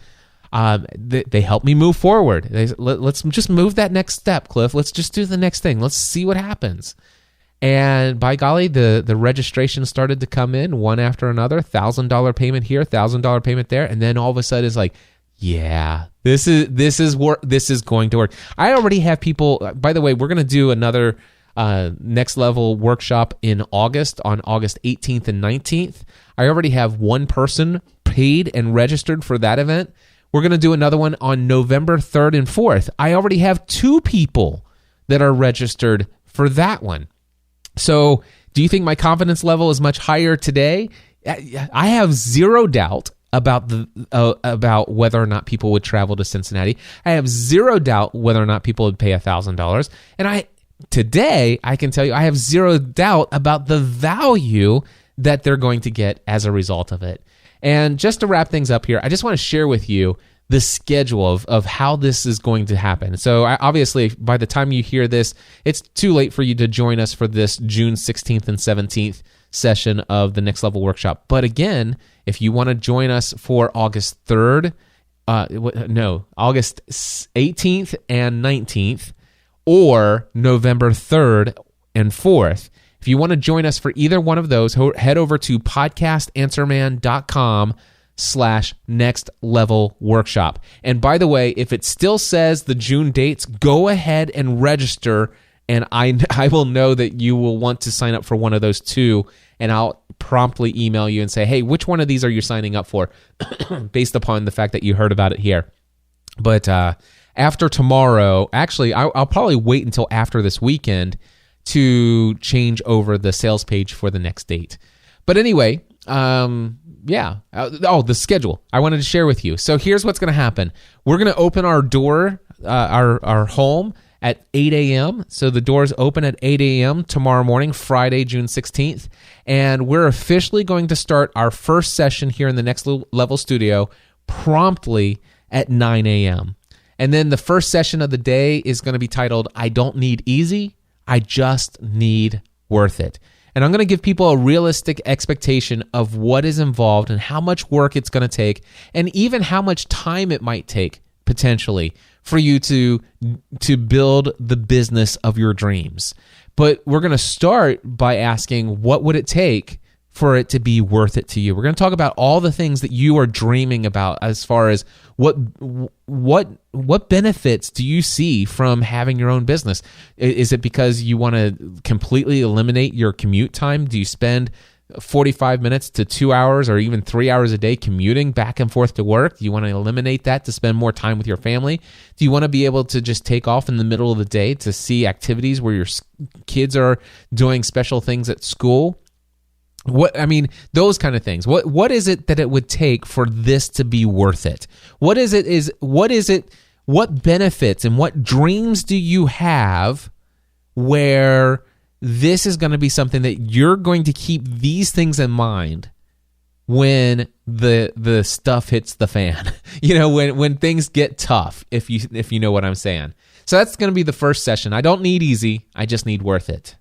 I: They helped me move forward. Let's just move that next step, Cliff. Let's just do the next thing. Let's see what happens. And by golly, the registration started to come in one after another, $1,000 payment here, $1,000 payment there. And then all of a sudden it's like, Yeah, this is going to work. I already have people. By the way, we're going to do another next level workshop in August, on August 18th and 19th. I already have one person paid and registered for that event. We're going to do another one on November 3rd and 4th. I already have 2 people that are registered for that one. So do you think my confidence level is much higher today? I have zero doubt about whether or not people would travel to Cincinnati. I have zero doubt whether or not people would pay $1,000. And today I can tell you I have zero doubt about the value that they're going to get as a result of it. And just to wrap things up here, I just want to share with you the schedule of how this is going to happen. So obviously, by the time you hear this, it's too late for you to join us for this June 16th and 17th session of the Next Level Workshop. But again, if you want to join us for August 3rd, August 18th and 19th, or November 3rd and 4th, if you want to join us for either one of those, head over to podcastanswerman.com/next level workshop. And by the way, if it still says the June dates, go ahead and register, and I will know that you will want to sign up for one of those 2, and I'll promptly email you and say, hey, which one of these are you signing up for, based upon the fact that you heard about it here. But after tomorrow, actually, I'll probably wait until after this weekend to change over the sales page for the next date. But anyway, the schedule I wanted to share with you. So here's what's going to happen. We're going to open our door, our home at 8 a.m. So the doors open at 8 a.m. tomorrow morning, Friday, June 16th. And we're officially going to start our first session here in the Next Level Studio promptly at 9 a.m. And then the first session of the day is going to be titled, I Don't Need Easy, I Just Need Worth It. And I'm going to give people a realistic expectation of what is involved and how much work it's going to take, and even how much time it might take potentially for you to build the business of your dreams. But we're going to start by asking, what would it take for it to be worth it to you? We're going to talk about all the things that you are dreaming about, as far as what benefits do you see from having your own business? Is it because you want to completely eliminate your commute time? Do you spend 45 minutes to 2 hours or even 3 hours a day commuting back and forth to work? Do you want to eliminate that to spend more time with your family? Do you want to be able to just take off in the middle of the day to see activities where your kids are doing special things at school? Those kind of things. What is it that it would take for this to be worth it? What benefits and what dreams do you have where this is going to be something that you're going to keep these things in mind when the stuff hits the fan? When things get tough, if you know what I'm saying. So that's going to be the first session. I don't need easy, I just need worth it.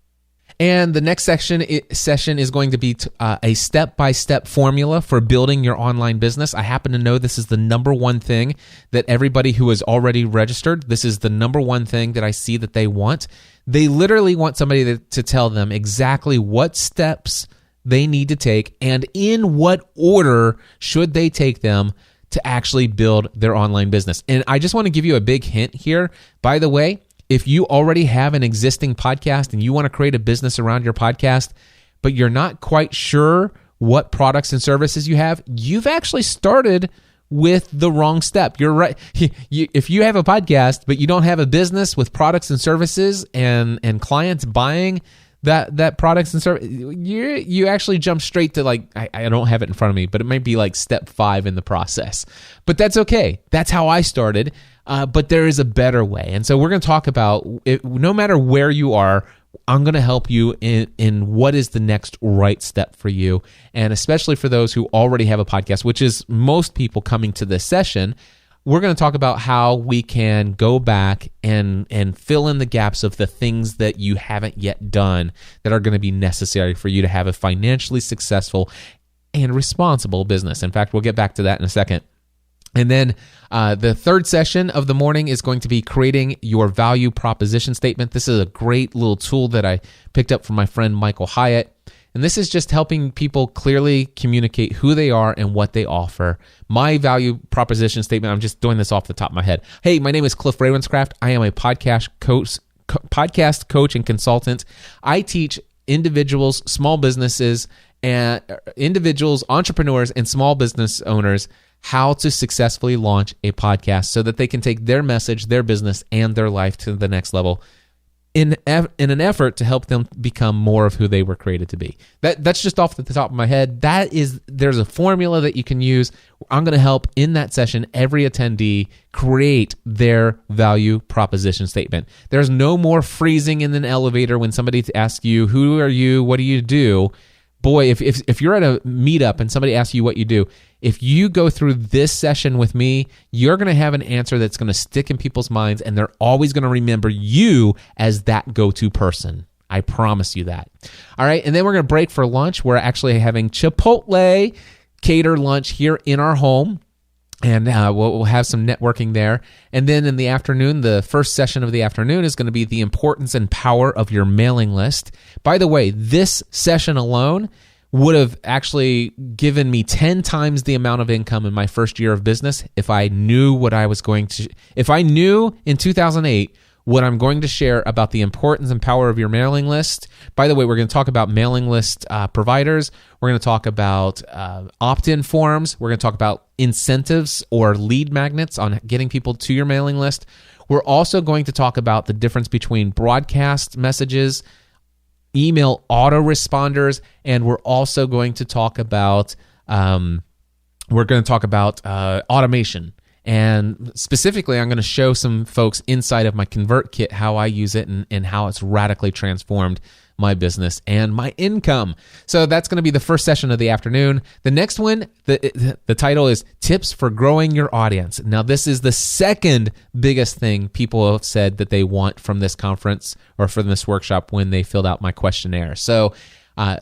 I: And the next session is going to be a step-by-step formula for building your online business. I happen to know this is the number one thing that everybody who is already registered, this is the number one thing that I see that they want. They literally want somebody to tell them exactly what steps they need to take and in what order should they take them to actually build their online business. And I just want to give you a big hint here. By the way, if you already have an existing podcast and you want to create a business around your podcast, but you're not quite sure what products and services you have, you've actually started with the wrong step. You're right. If you have a podcast, but you don't have a business with products and services and clients buying that products and service, you actually jump straight to I don't have it in front of me, but it might be like step 5 in the process. But that's okay. That's how I started. But there is a better way. And so we're going to talk about it. No matter where you are, I'm going to help you in what is the next right step for you. And especially for those who already have a podcast, which is most people coming to this session, we're going to talk about how we can go back and fill in the gaps of the things that you haven't yet done that are going to be necessary for you to have a financially successful and responsible business. In fact, we'll get back to that in a second. And then the third session of the morning is going to be creating your value proposition statement. This is a great little tool that I picked up from my friend Michael Hyatt. And this is just helping people clearly communicate who they are and what they offer. My value proposition statement, I'm just doing this off the top of my head. Hey, my name is Cliff Ravenscraft. I am a podcast coach and consultant. I teach individuals, small businesses, and individuals, entrepreneurs, and small business owners how to successfully launch a podcast so that they can take their message, their business, and their life to the next level in an effort to help them become more of who they were created to be. That's just off the top of my head. There's a formula that you can use. I'm going to help in that session every attendee create their value proposition statement. There's no more freezing in an elevator when somebody asks you, who are you, what do you do? Boy, if you're at a meetup and somebody asks you what you do, if you go through this session with me, you're going to have an answer that's going to stick in people's minds, and they're always going to remember you as that go-to person. I promise you that. All right, and then we're going to break for lunch. We're actually having Chipotle cater lunch here in our home, and we'll have some networking there. And then in the afternoon, the first session of the afternoon is going to be the importance and power of your mailing list. By the way, this session alone would have actually given me 10 times the amount of income in my first year of business if I knew if I knew in 2008 what I'm going to share about the importance and power of your mailing list. By the way, we're going to talk about mailing list providers. We're going to talk about opt-in forms. We're going to talk about incentives or lead magnets on getting people to your mailing list. We're also going to talk about the difference between broadcast messages, email autoresponders, and we're also going to talk about automation. And specifically, I'm going to show some folks inside of my ConvertKit how I use it and how it's radically transformed my business and my income. So that's going to be the first session of the afternoon. The next one, the title is Tips for Growing Your Audience. Now, this is the second biggest thing people have said that they want from this conference or from this workshop when they filled out my questionnaire. So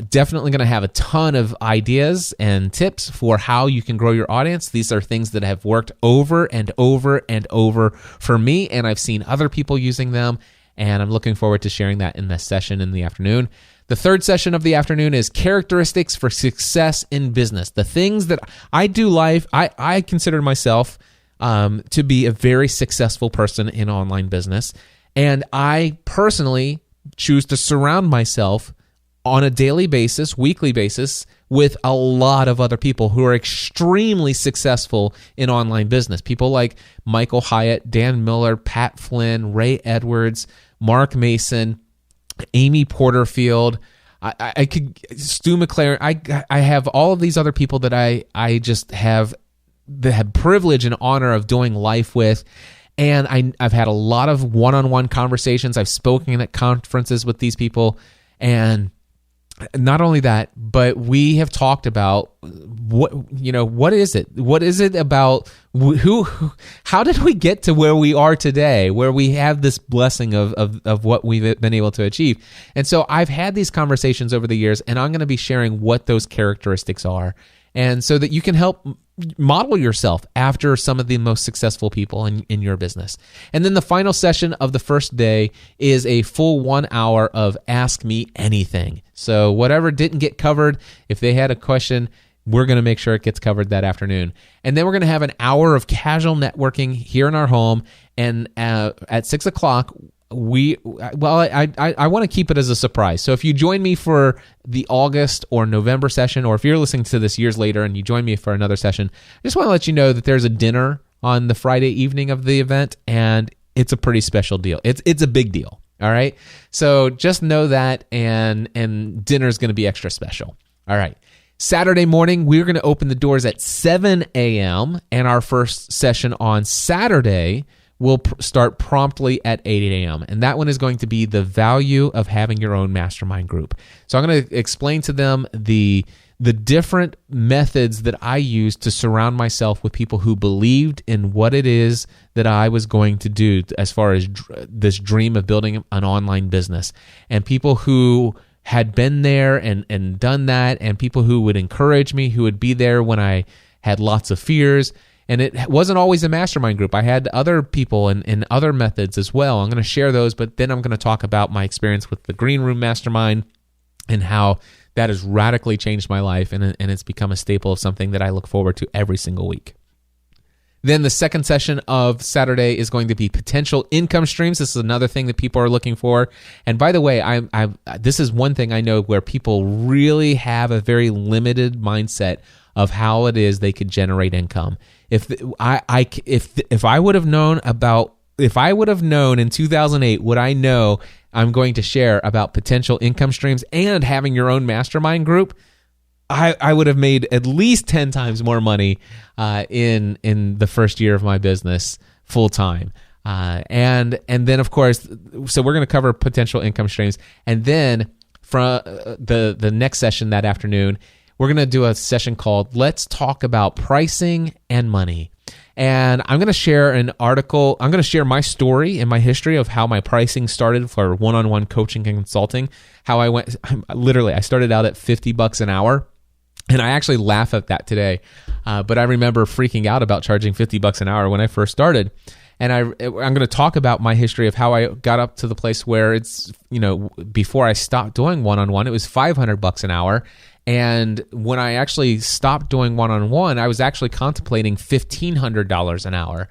I: definitely going to have a ton of ideas and tips for how you can grow your audience. These are things that have worked over and over and over for me, and I've seen other people using them, and I'm looking forward to sharing that in this session in the afternoon. The third session of the afternoon is characteristics for success in business. The things that I do live, I consider myself to be a very successful person in online business, and I personally choose to surround myself on a daily basis, weekly basis, with a lot of other people who are extremely successful in online business. People like Michael Hyatt, Dan Miller, Pat Flynn, Ray Edwards, Mark Mason, Amy Porterfield. I could Stu McLaren. I have all of these other people that I just have the privilege and honor of doing life with. And I've had a lot of one-on-one conversations. I've spoken at conferences with these people, and not only that, but we have talked about what is it? What is it about how did we get to where we are today, where we have this blessing of what we've been able to achieve? And so I've had these conversations over the years, and I'm going to be sharing what those characteristics are, and so that you can help model yourself after some of the most successful people in your business. And then the final session of the first day is a full 1 hour of Ask Me Anything. So whatever didn't get covered, if they had a question, we're going to make sure it gets covered that afternoon. And then we're going to have an hour of casual networking here in our home. And at 6 o'clock, I want to keep it as a surprise. So if you join me for the August or November session, or if you're listening to this years later and you join me for another session, I just want to let you know that there's a dinner on the Friday evening of the event, and it's a pretty special deal. It's a big deal. All right. So just know that, and dinner is going to be extra special. All right. Saturday morning, we're going to open the doors at 7 a.m. and our first session on Saturday will start promptly at 8 a.m. And that one is going to be the value of having your own mastermind group. So I'm going to explain to them the different methods that I use to surround myself with people who believed in what it is that I was going to do as far as this dream of building an online business, and people who had been there and done that, and people who would encourage me, who would be there when I had lots of fears. And it wasn't always a mastermind group. I had other people and other methods as well. I'm going to share those, but then I'm going to talk about my experience with the Green Room Mastermind and how that has radically changed my life, and it's become a staple of something that I look forward to every single week. Then the second session of Saturday is going to be potential income streams. This is another thing that people are looking for. And by the way, this is one thing I know where people really have a very limited mindset of how it is they could generate income. If I would have known in 2008 what I know I'm going to share about potential income streams and having your own mastermind group, I would have made at least 10 times more money in the first year of my business full time. And then of course, so we're going to cover potential income streams, and then from the next session that afternoon, we're going to do a session called Let's Talk About Pricing and Money. And I'm going to share an article. I'm going to share my story and my history of how my pricing started for one-on-one coaching and consulting. How I started out at $50 an hour. And I actually laugh at that today, but I remember freaking out about charging $50 an hour when I first started. And I'm going to talk about my history of how I got up to the place where it's, before I stopped doing one-on-one, it was $500 an hour. And when I actually stopped doing one-on-one, I was actually contemplating $1,500 an hour.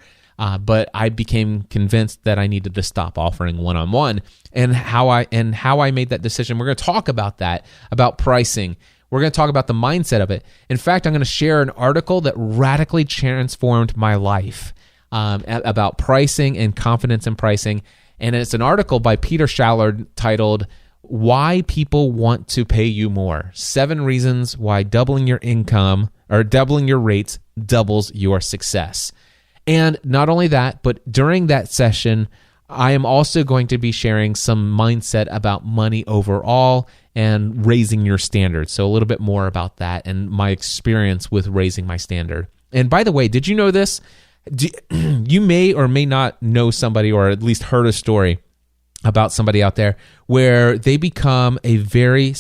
I: But I became convinced that I needed to stop offering one-on-one, and how I made that decision. We're going to talk about that, about pricing. We're going to talk about the mindset of it. In fact, I'm going to share an article that radically transformed my life about pricing and confidence in pricing. And it's an article by Peter Shallard titled, Why People Want to Pay You More: 7 Reasons Why Doubling Your Income or Doubling Your Rates Doubles Your Success. And not only that, but during that session, I am also going to be sharing some mindset about money overall and raising your standards. So a little bit more about that and my experience with raising my standard. And by the way, did you know this? You may or may not know somebody, or at least heard a story about somebody out there where they become a very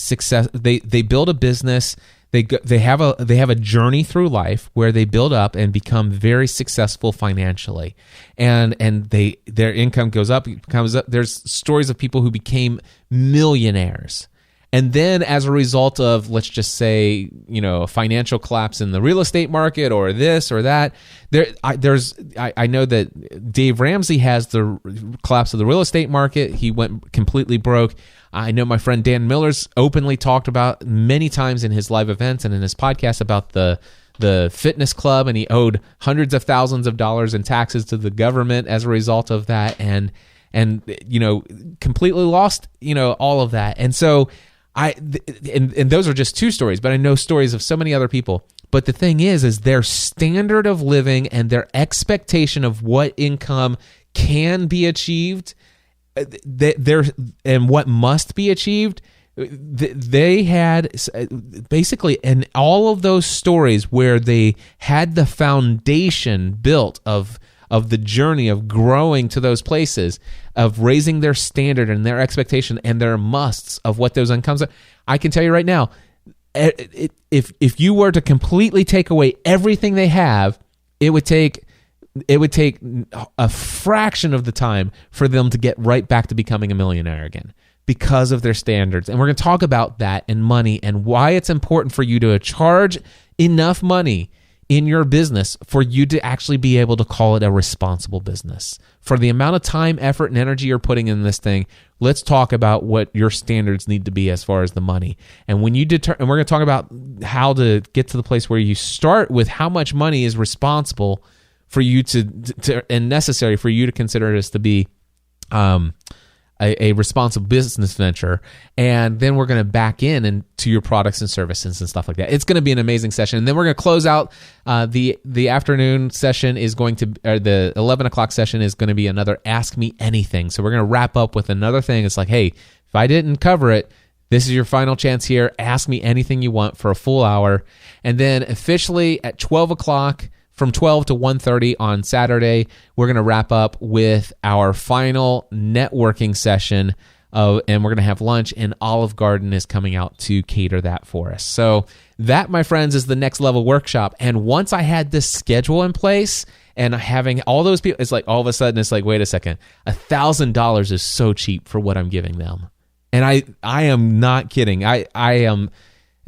I: they build a business. They have a journey through life where they build up and become very successful financially, and their income goes up, comes up. There's stories of people who became millionaires, and then as a result of, let's just say, a financial collapse in the real estate market or this or that. I know that Dave Ramsey has the collapse of the real estate market. He went completely broke. I know my friend Dan Miller's openly talked about many times in his live events and in his podcast about the fitness club, and he owed hundreds of thousands of dollars in taxes to the government as a result of that, and completely lost all of that. And so and those are just 2 stories, but I know stories of so many other people. But the thing is their standard of living and their expectation of what income can be achieved, and what must be achieved, they had basically in all of those stories where they had the foundation built of the journey of growing to those places, of raising their standard and their expectation and their musts of what those incomes are. I can tell you right now, if you were to completely take away everything they have, it would take a fraction of the time for them to get right back to becoming a millionaire again because of their standards. And we're going to talk about that and money and why it's important for you to charge enough money in your business for you to actually be able to call it a responsible business. For the amount of time, effort, and energy you're putting in this thing, let's talk about what your standards need to be as far as the money. And when you and we're going to talk about how to get to the place where you start with how much money is responsible for you to and necessary for you to consider this to be a responsible business venture, and then we're going to back in to your products and services and stuff like that. It's going to be an amazing session, and then we're going to close out the afternoon session is going to, or the 11 o'clock session is going to be another Ask Me Anything. So we're going to wrap up with another thing. It's like, hey, if I didn't cover it, this is your final chance here. Ask me anything you want for a full hour, and then officially at 12 o'clock. From 12 to 1:30 on Saturday, we're going to wrap up with our final networking session, and we're going to have lunch, and Olive Garden is coming out to cater that for us. So that, my friends, is the Next Level Workshop. And once I had this schedule in place and having all those people, it's like all of a sudden, it's like, wait a second, $1,000 is so cheap for what I'm giving them. And I am not kidding. I am...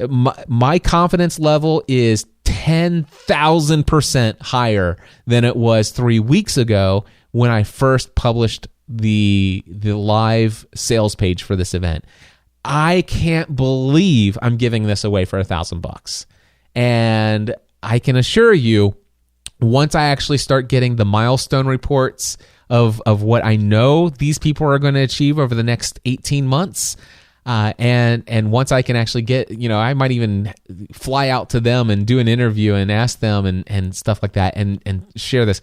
I: my confidence level is 10,000% higher than it was 3 weeks ago when I first published the live sales page for this event. I can't believe I'm giving this away for $1,000. And I can assure you, once I actually start getting the milestone reports of what I know these people are going to achieve over the next 18 months, and once I can actually get, I might even fly out to them and do an interview and ask them and stuff like that and share this.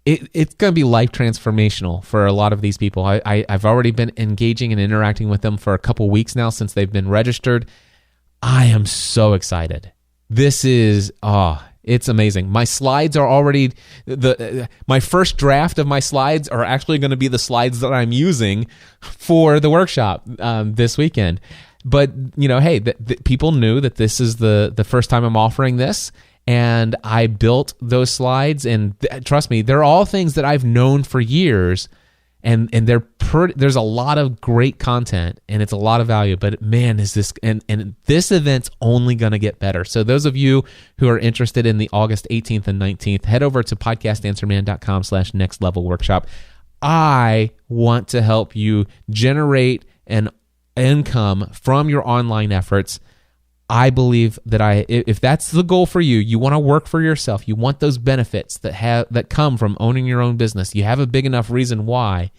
I: It's going to be life transformational for a lot of these people. I've already been engaging and interacting with them for a couple weeks now since they've been registered. I am so excited. This is, it's amazing. My slides are already, my first draft of my slides are actually going to be the slides that I'm using for the workshop this weekend. But, hey, people knew that this is the first time I'm offering this. And I built those slides, and trust me, they're all things that I've known for years, and there's a lot of great content, and it's a lot of value. But man, is this and this event's only going to get better. So those of you who are interested in the August 18th and 19th, head over to podcastanswerman.com/nextlevelworkshop. I want to help you generate an income from your online efforts. I believe that if that's the goal for you, you want to work for yourself, you want those benefits that come from owning your own business, you have a big enough reason why,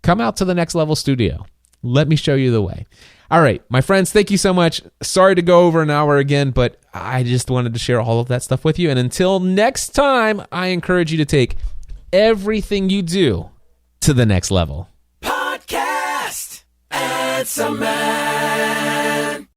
I: come out to the Next Level Studio. Let me show you the way. All right, my friends, thank you so much. Sorry to go over an hour again, but I just wanted to share all of that stuff with you. And until next time, I encourage you to take everything you do to the next level.
C: Podcast Answer Man.